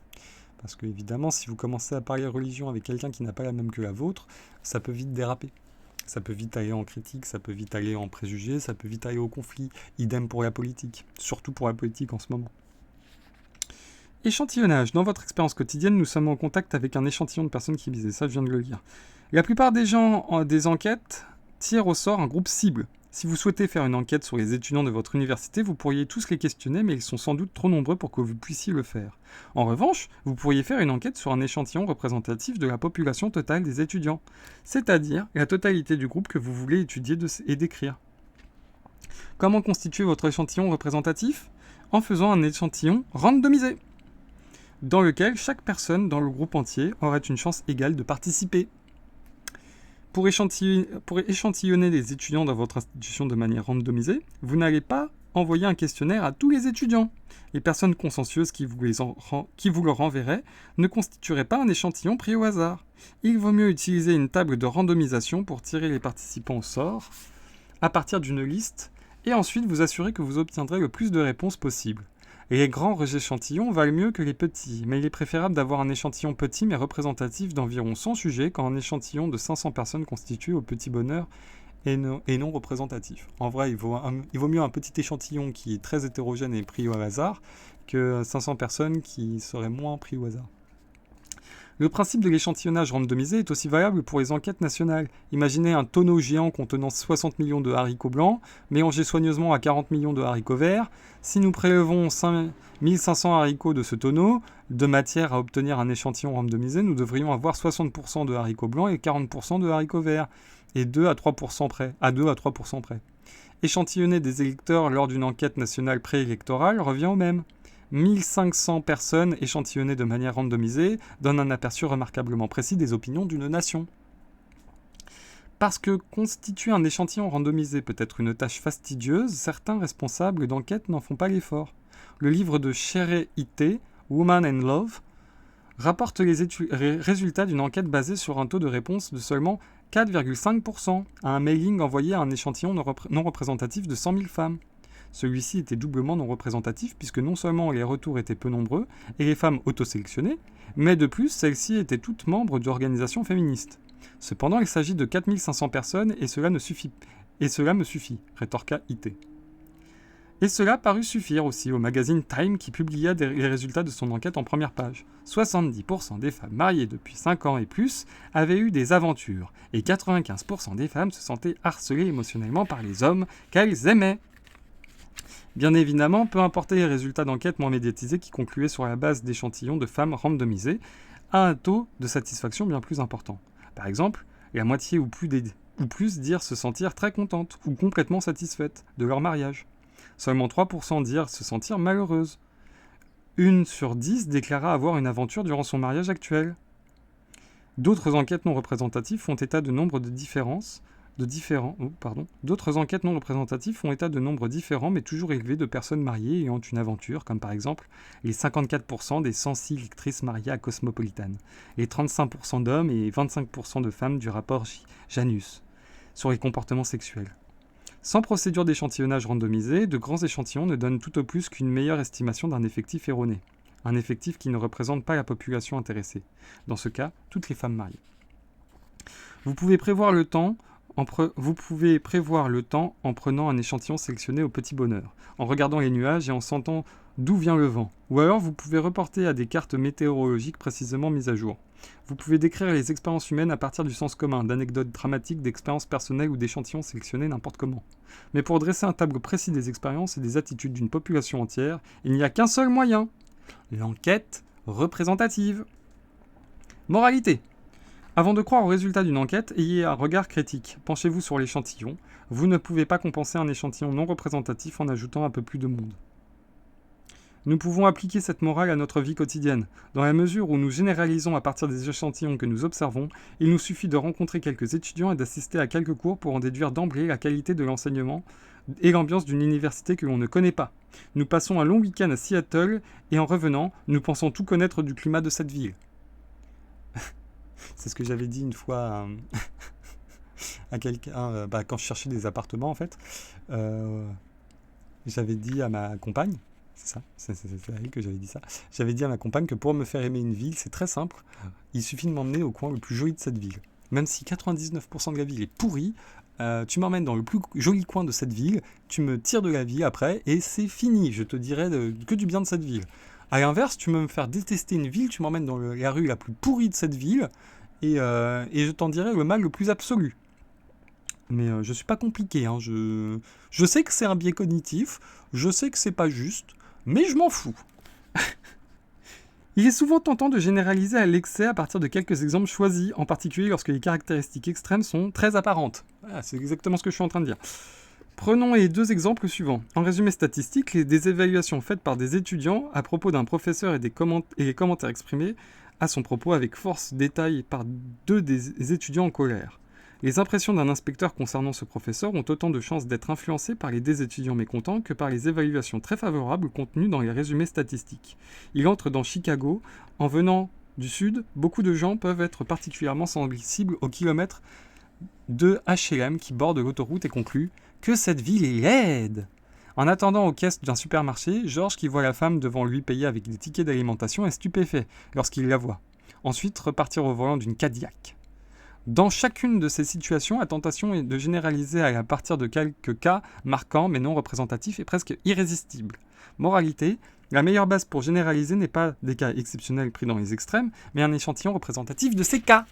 Parce que, évidemment, si vous commencez à parler religion avec quelqu'un qui n'a pas la même que la vôtre, ça peut vite déraper. Ça peut vite aller en critique, ça peut vite aller en préjugés, ça peut vite aller au conflit. Idem pour la politique, surtout pour la politique en ce moment. Échantillonnage. Dans votre expérience quotidienne, nous sommes en contact avec un échantillon de personnes qui visaient. Ça, je viens de le lire. La plupart des gens des enquêtes tirent au sort un groupe cible. Si vous souhaitez faire une enquête sur les étudiants de votre université, vous pourriez tous les questionner, mais ils sont sans doute trop nombreux pour que vous puissiez le faire. En revanche, vous pourriez faire une enquête sur un échantillon représentatif de la population totale des étudiants, c'est-à-dire la totalité du groupe que vous voulez étudier et décrire. Comment constituer votre échantillon représentatif ? En faisant un échantillon randomisé, dans lequel chaque personne dans le groupe entier aurait une chance égale de participer. Pour échantillonner les étudiants dans votre institution de manière randomisée, vous n'allez pas envoyer un questionnaire à tous les étudiants. Les personnes consciencieuses qui vous le renverraient ne constitueraient pas un échantillon pris au hasard. Il vaut mieux utiliser une table de randomisation pour tirer les participants au sort à partir d'une liste et ensuite vous assurer que vous obtiendrez le plus de réponses possible. Les grands échantillons valent mieux que les petits, mais il est préférable d'avoir un échantillon petit mais représentatif d'environ 100 sujets qu'un échantillon de 500 personnes constitué au petit bonheur et non représentatif. En vrai, il vaut mieux un petit échantillon qui est très hétérogène et pris au hasard que 500 personnes qui seraient moins pris au hasard. Le principe de l'échantillonnage randomisé est aussi valable pour les enquêtes nationales. Imaginez un tonneau géant contenant 60 millions de haricots blancs, mélangés soigneusement à 40 millions de haricots verts. Si nous prélevons 1500 haricots de ce tonneau, de matière à obtenir un échantillon randomisé, nous devrions avoir 60% de haricots blancs et 40% de haricots verts, et 2 à 3% près. Échantillonner des électeurs lors d'une enquête nationale préélectorale revient au même. 1500 personnes échantillonnées de manière randomisée donnent un aperçu remarquablement précis des opinions d'une nation. Parce que constituer un échantillon randomisé peut être une tâche fastidieuse, certains responsables d'enquête n'en font pas l'effort. Le livre de Sherry Ité, Woman and Love, rapporte les résultats d'une enquête basée sur un taux de réponse de seulement 4,5% à un mailing envoyé à un échantillon non représentatif de 100 000 femmes. Celui-ci était doublement non représentatif puisque non seulement les retours étaient peu nombreux et les femmes auto-sélectionnées, mais de plus celles-ci étaient toutes membres d'organisations féministes. Cependant, il s'agit de 4500 personnes et cela me suffit, rétorqua Ité. Et cela parut suffire aussi au magazine Time qui publia les résultats de son enquête en première page. 70% des femmes mariées depuis 5 ans et plus avaient eu des aventures et 95% des femmes se sentaient harcelées émotionnellement par les hommes qu'elles aimaient. Bien évidemment, peu importe les résultats d'enquête moins médiatisés qui concluaient sur la base d'échantillons de femmes randomisées à un taux de satisfaction bien plus important. Par exemple, la moitié ou plus dirent se sentir très contentes ou complètement satisfaites de leur mariage. Seulement 3% dirent se sentir malheureuses. 1 sur 10 déclara avoir une aventure durant son mariage actuel. D'autres enquêtes non représentatives font état de nombres D'autres enquêtes non représentatives font état de nombres différents mais toujours élevés de personnes mariées ayant une aventure, comme par exemple les 54% des 106 lectrices mariées à Cosmopolitan, les 35% d'hommes et 25% de femmes du rapport Janus sur les comportements sexuels. Sans procédure d'échantillonnage randomisée, de grands échantillons ne donnent tout au plus qu'une meilleure estimation d'un effectif erroné, un effectif qui ne représente pas la population intéressée, dans ce cas, toutes les femmes mariées. Vous pouvez prévoir le temps en prenant un échantillon sélectionné au petit bonheur, en regardant les nuages et en sentant d'où vient le vent. Ou alors vous pouvez reporter à des cartes météorologiques précisément mises à jour. Vous pouvez décrire les expériences humaines à partir du sens commun, d'anecdotes dramatiques, d'expériences personnelles ou d'échantillons sélectionnés n'importe comment. Mais pour dresser un tableau précis des expériences et des attitudes d'une population entière, il n'y a qu'un seul moyen. L'enquête représentative. Moralité. Avant de croire aux résultats d'une enquête, ayez un regard critique. Penchez-vous sur l'échantillon. Vous ne pouvez pas compenser un échantillon non représentatif en ajoutant un peu plus de monde. Nous pouvons appliquer cette morale à notre vie quotidienne. Dans la mesure où nous généralisons à partir des échantillons que nous observons, il nous suffit de rencontrer quelques étudiants et d'assister à quelques cours pour en déduire d'emblée la qualité de l'enseignement et l'ambiance d'une université que l'on ne connaît pas. Nous passons un long week-end à Seattle et en revenant, nous pensons tout connaître du climat de cette ville. C'est ce que j'avais dit une fois à quelqu'un, quand je cherchais des appartements en fait. J'avais dit à ma compagne, c'est à elle que j'avais dit ça. J'avais dit à ma compagne que pour me faire aimer une ville, c'est très simple. Il suffit de m'emmener au coin le plus joli de cette ville. Même si 99% de la ville est pourrie, tu m'emmènes dans le plus joli coin de cette ville, tu me tires de la ville après et c'est fini. Je te dirai que du bien de cette ville. À l'inverse, tu veux me faire détester une ville, tu m'emmènes dans la rue la plus pourrie de cette ville et je t'en dirai le mal le plus absolu. Mais je suis pas compliqué, hein. Je sais que c'est un biais cognitif, je sais que c'est pas juste, mais je m'en fous. Il est souvent tentant de généraliser à l'excès à partir de quelques exemples choisis, en particulier lorsque les caractéristiques extrêmes sont très apparentes. Voilà, c'est exactement ce que je suis en train de dire. Prenons les deux exemples suivants. En résumé statistique, des évaluations faites par des étudiants à propos d'un professeur et les commentaires exprimés à son propos avec force détail par deux des étudiants en colère. Les impressions d'un inspecteur concernant ce professeur ont autant de chances d'être influencées par les deux étudiants mécontents que par les évaluations très favorables contenues dans les résumés statistiques. Il entre dans Chicago. En venant du sud, beaucoup de gens peuvent être particulièrement sensibles au kilomètre de HLM qui borde l'autoroute et conclut que cette ville est laide. En attendant aux caisses d'un supermarché, Georges, qui voit la femme devant lui payer avec des tickets d'alimentation, est stupéfait lorsqu'il la voit. Ensuite, repartir au volant d'une Cadillac. Dans chacune de ces situations, la tentation est de généraliser à partir de quelques cas marquants mais non représentatifs et presque irrésistibles. Moralité, la meilleure base pour généraliser n'est pas des cas exceptionnels pris dans les extrêmes, mais un échantillon représentatif de ces cas.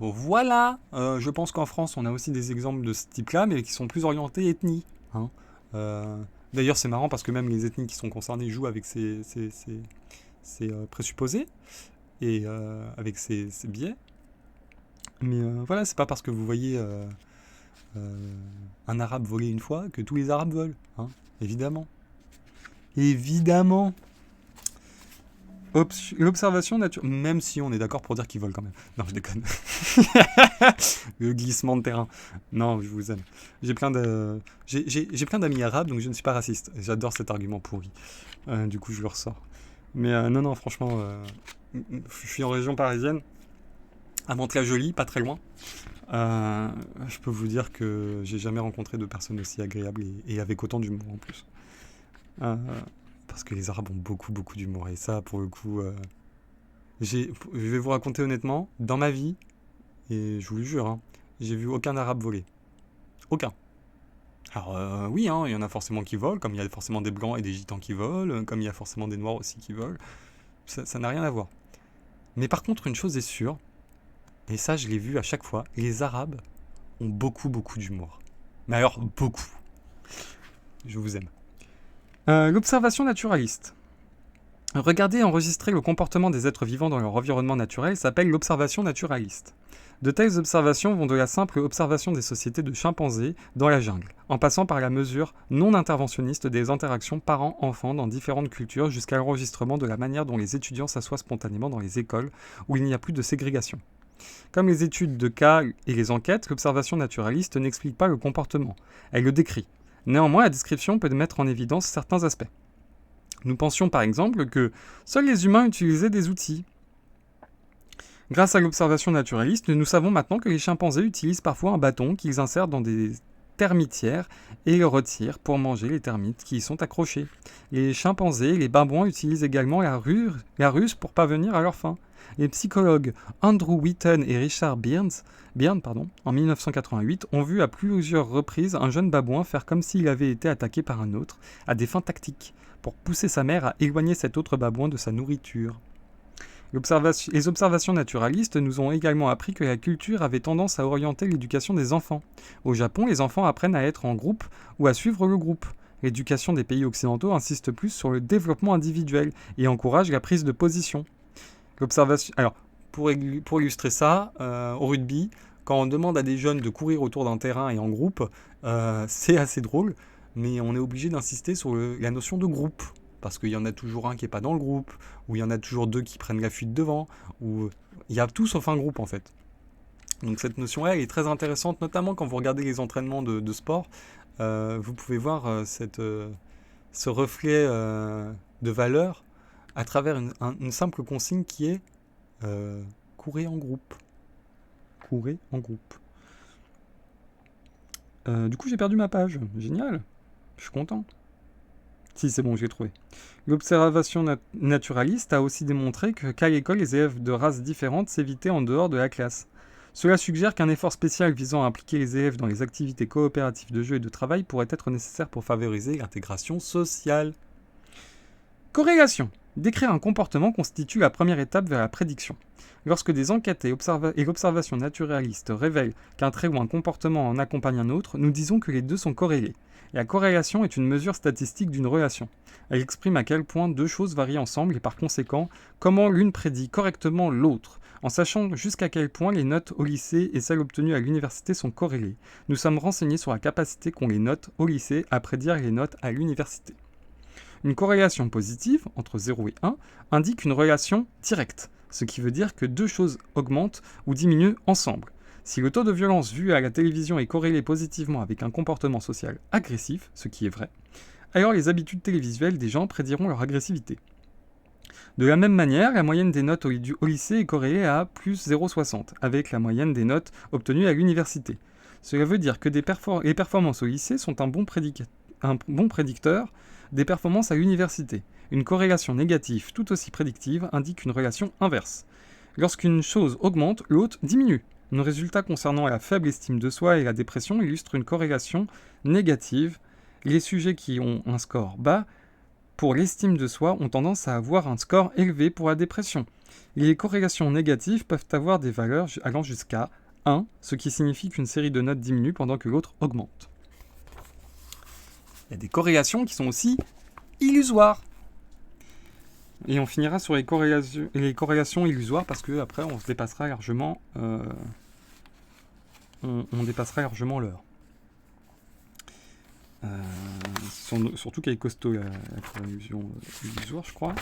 Voilà, je pense qu'en France, on a aussi des exemples de ce type-là, mais qui sont plus orientés ethnie. Hein. D'ailleurs, c'est marrant parce que même les ethnies qui sont concernées jouent avec ces présupposés et avec ces biais. Mais voilà, c'est pas parce que vous voyez un arabe voler une fois que tous les arabes volent. Hein, évidemment. Évidemment. L'observation naturelle, même si on est d'accord pour dire qu'ils volent quand même. Non, je déconne. Le glissement de terrain. Non, je vous aime. J'ai plein d'amis arabes, donc je ne suis pas raciste. J'adore cet argument pourri. Du coup, je le ressors. Mais non, franchement, je suis en région parisienne, à Mantes-la-Jolie, pas très loin. Je peux vous dire que j'ai jamais rencontré de personnes aussi agréables et avec autant d'humour en plus. Parce que les Arabes ont beaucoup d'humour. Et ça, pour le coup, je vais vous raconter honnêtement, dans ma vie, et je vous le jure, hein, j'ai vu aucun Arabe voler. Aucun. Alors oui, hein, il y en a forcément qui volent, comme il y a forcément des Blancs et des Gitans qui volent, comme il y a forcément des Noirs aussi qui volent. Ça n'a rien à voir. Mais par contre, une chose est sûre, et ça je l'ai vu à chaque fois, les Arabes ont beaucoup d'humour. Mais alors, beaucoup. Je vous aime. L'observation naturaliste. Regarder et enregistrer le comportement des êtres vivants dans leur environnement naturel s'appelle l'observation naturaliste. De telles observations vont de la simple observation des sociétés de chimpanzés dans la jungle, en passant par la mesure non interventionniste des interactions parents-enfants dans différentes cultures jusqu'à l'enregistrement de la manière dont les étudiants s'assoient spontanément dans les écoles où il n'y a plus de ségrégation. Comme les études de cas et les enquêtes, l'observation naturaliste n'explique pas le comportement, elle le décrit. Néanmoins, la description peut mettre en évidence certains aspects. Nous pensions par exemple que seuls les humains utilisaient des outils. Grâce à l'observation naturaliste, nous savons maintenant que les chimpanzés utilisent parfois un bâton qu'ils insèrent dans des termitières et le retirent pour manger les termites qui y sont accrochés. Les chimpanzés et les babouins utilisent également la ruse pour parvenir à leur fin. Les psychologues Andrew Wheaton et Richard Byrne, en 1988, ont vu à plusieurs reprises un jeune babouin faire comme s'il avait été attaqué par un autre, à des fins tactiques, pour pousser sa mère à éloigner cet autre babouin de sa nourriture. Les observations naturalistes nous ont également appris que la culture avait tendance à orienter l'éducation des enfants. Au Japon, les enfants apprennent à être en groupe ou à suivre le groupe. L'éducation des pays occidentaux insiste plus sur le développement individuel et encourage la prise de position. Alors, pour illustrer ça, au rugby, quand on demande à des jeunes de courir autour d'un terrain et en groupe, c'est assez drôle, mais on est obligé d'insister sur la notion de groupe. Parce qu'il y en a toujours un qui n'est pas dans le groupe, ou il y en a toujours deux qui prennent la fuite devant, ou il y a tout sauf un groupe en fait. Donc cette notion-là, elle est très intéressante, notamment quand vous regardez les entraînements de sport. Vous pouvez voir ce reflet de valeur à travers une simple consigne qui est courez en groupe. Courez en groupe. Du coup, j'ai perdu ma page. Génial. Je suis content. Si, c'est bon, j'ai trouvé. L'observation naturaliste a aussi démontré qu'à l'école, les élèves de races différentes s'évitaient en dehors de la classe. Cela suggère qu'un effort spécial visant à impliquer les élèves dans les activités coopératives de jeu et de travail pourrait être nécessaire pour favoriser l'intégration sociale. Corrélation. Décrire un comportement constitue la première étape vers la prédiction. Lorsque des enquêtes et l'observation naturaliste révèlent qu'un trait ou un comportement en accompagne un autre, nous disons que les deux sont corrélés. La corrélation est une mesure statistique d'une relation. Elle exprime à quel point deux choses varient ensemble et par conséquent, comment l'une prédit correctement l'autre, en sachant jusqu'à quel point les notes au lycée et celles obtenues à l'université sont corrélées. Nous sommes renseignés sur la capacité qu'ont les notes au lycée à prédire les notes à l'université. Une corrélation positive, entre 0 et 1, indique une relation directe, ce qui veut dire que deux choses augmentent ou diminuent ensemble. Si le taux de violence vu à la télévision est corrélé positivement avec un comportement social agressif, ce qui est vrai, alors les habitudes télévisuelles des gens prédiront leur agressivité. De la même manière, la moyenne des notes au lycée est corrélée à plus 0,60, avec la moyenne des notes obtenues à l'université. Cela veut dire que les performances au lycée sont un bon prédicteur des performances à l'université. Une corrélation négative tout aussi prédictive indique une relation inverse. Lorsqu'une chose augmente, l'autre diminue. Nos résultats concernant la faible estime de soi et la dépression illustrent une corrélation négative. Les sujets qui ont un score bas pour l'estime de soi ont tendance à avoir un score élevé pour la dépression. Les corrélations négatives peuvent avoir des valeurs allant jusqu'à 1, ce qui signifie qu'une série de notes diminue pendant que l'autre augmente. Il y a des corrélations qui sont aussi illusoires. Et on finira sur les corrélations illusoires parce que après on se dépassera largement on dépassera largement l'heure. Surtout qu'elle est costaud la corrélation illusoire, je crois.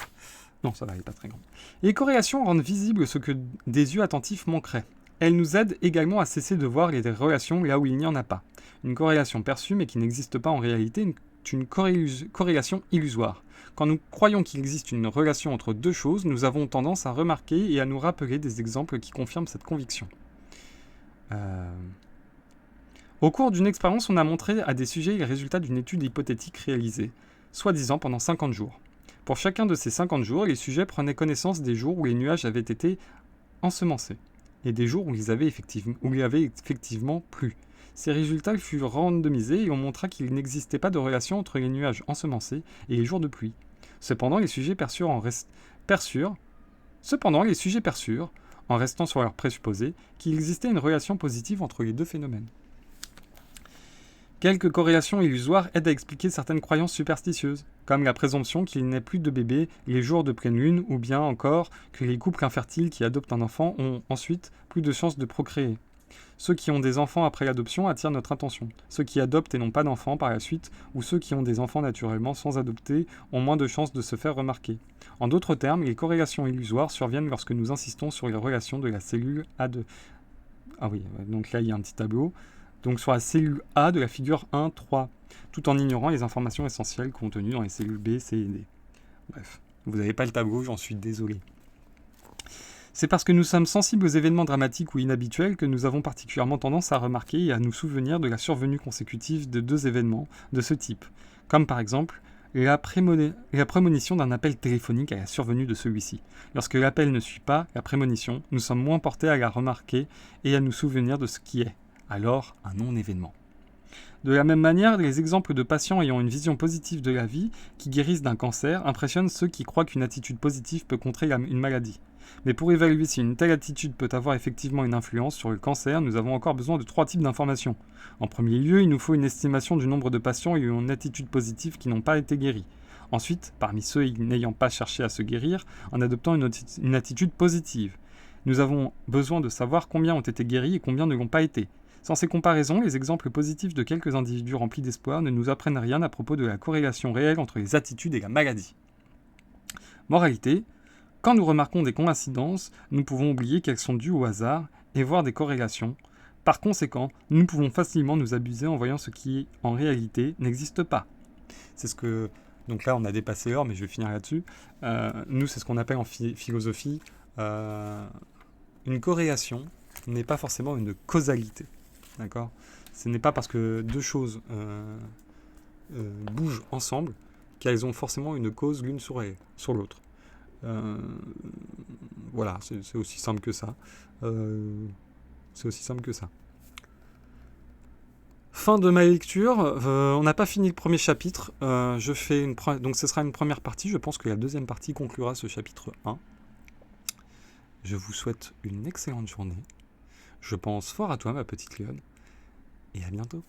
Non, ça va, elle n'est pas très grande. Les corrélations rendent visible ce que des yeux attentifs manqueraient. Elles nous aident également à cesser de voir les relations là où il n'y en a pas. Une corrélation perçue mais qui n'existe pas en réalité est une corrélation illusoire. Quand nous croyons qu'il existe une relation entre deux choses, nous avons tendance à remarquer et à nous rappeler des exemples qui confirment cette conviction. Au cours d'une expérience, on a montré à des sujets les résultats d'une étude hypothétique réalisée, soi-disant pendant 50 jours. Pour chacun de ces 50 jours, les sujets prenaient connaissance des jours où les nuages avaient été ensemencés et des jours où il avait effectivement plu. Ces résultats furent randomisés et on montra qu'il n'existait pas de relation entre les nuages ensemencés et les jours de pluie. Cependant, les sujets perçurent, en restant sur leur présupposé, qu'il existait une relation positive entre les deux phénomènes. Quelques corrélations illusoires aident à expliquer certaines croyances superstitieuses, comme la présomption qu'il n'est plus de bébé les jours de pleine lune, ou bien encore que les couples infertiles qui adoptent un enfant ont ensuite plus de chances de procréer. Ceux qui ont des enfants après l'adoption attirent notre attention. Ceux qui adoptent et n'ont pas d'enfants par la suite, ou ceux qui ont des enfants naturellement sans adopter, ont moins de chances de se faire remarquer. En d'autres termes, les corrélations illusoires surviennent lorsque nous insistons sur les relations de la cellule A2. Ah oui, donc là il y a un petit tableau. Donc sur la cellule A de la figure 1, 3, tout en ignorant les informations essentielles contenues dans les cellules B, C et D. Bref, vous n'avez pas le tableau, j'en suis désolé. C'est parce que nous sommes sensibles aux événements dramatiques ou inhabituels que nous avons particulièrement tendance à remarquer et à nous souvenir de la survenue consécutive de 2 événements de ce type, comme par exemple la prémonition d'un appel téléphonique à la survenue de celui-ci. Lorsque l'appel ne suit pas la prémonition, nous sommes moins portés à la remarquer et à nous souvenir de ce qui est alors un non-événement. De la même manière, les exemples de patients ayant une vision positive de la vie, qui guérissent d'un cancer, impressionnent ceux qui croient qu'une attitude positive peut contrer une maladie. Mais pour évaluer si une telle attitude peut avoir effectivement une influence sur le cancer, nous avons encore besoin de 3 types d'informations. En premier lieu, il nous faut une estimation du nombre de patients ayant une attitude positive qui n'ont pas été guéris. Ensuite, parmi ceux n'ayant pas cherché à se guérir, en adoptant une attitude positive. Nous avons besoin de savoir combien ont été guéris et combien ne l'ont pas été. Sans ces comparaisons, les exemples positifs de quelques individus remplis d'espoir ne nous apprennent rien à propos de la corrélation réelle entre les attitudes et la maladie. Moralité, quand nous remarquons des coïncidences, nous pouvons oublier qu'elles sont dues au hasard et voir des corrélations. Par conséquent, nous pouvons facilement nous abuser en voyant ce qui, en réalité, n'existe pas. C'est ce que... Donc là, on a dépassé l'heure, mais je vais finir là-dessus. Nous, c'est ce qu'on appelle en philosophie une corrélation n'est pas forcément une causalité. D'accord ? Ce n'est pas parce que 2 choses bougent ensemble qu'elles ont forcément une cause l'une sur l'autre. Voilà, c'est aussi simple que ça. Fin de ma lecture. On n'a pas fini le premier chapitre. Donc ce sera une première partie. Je pense que la deuxième partie conclura ce chapitre 1. Je vous souhaite une excellente journée. Je pense fort à toi, ma petite Léone. Et à bientôt.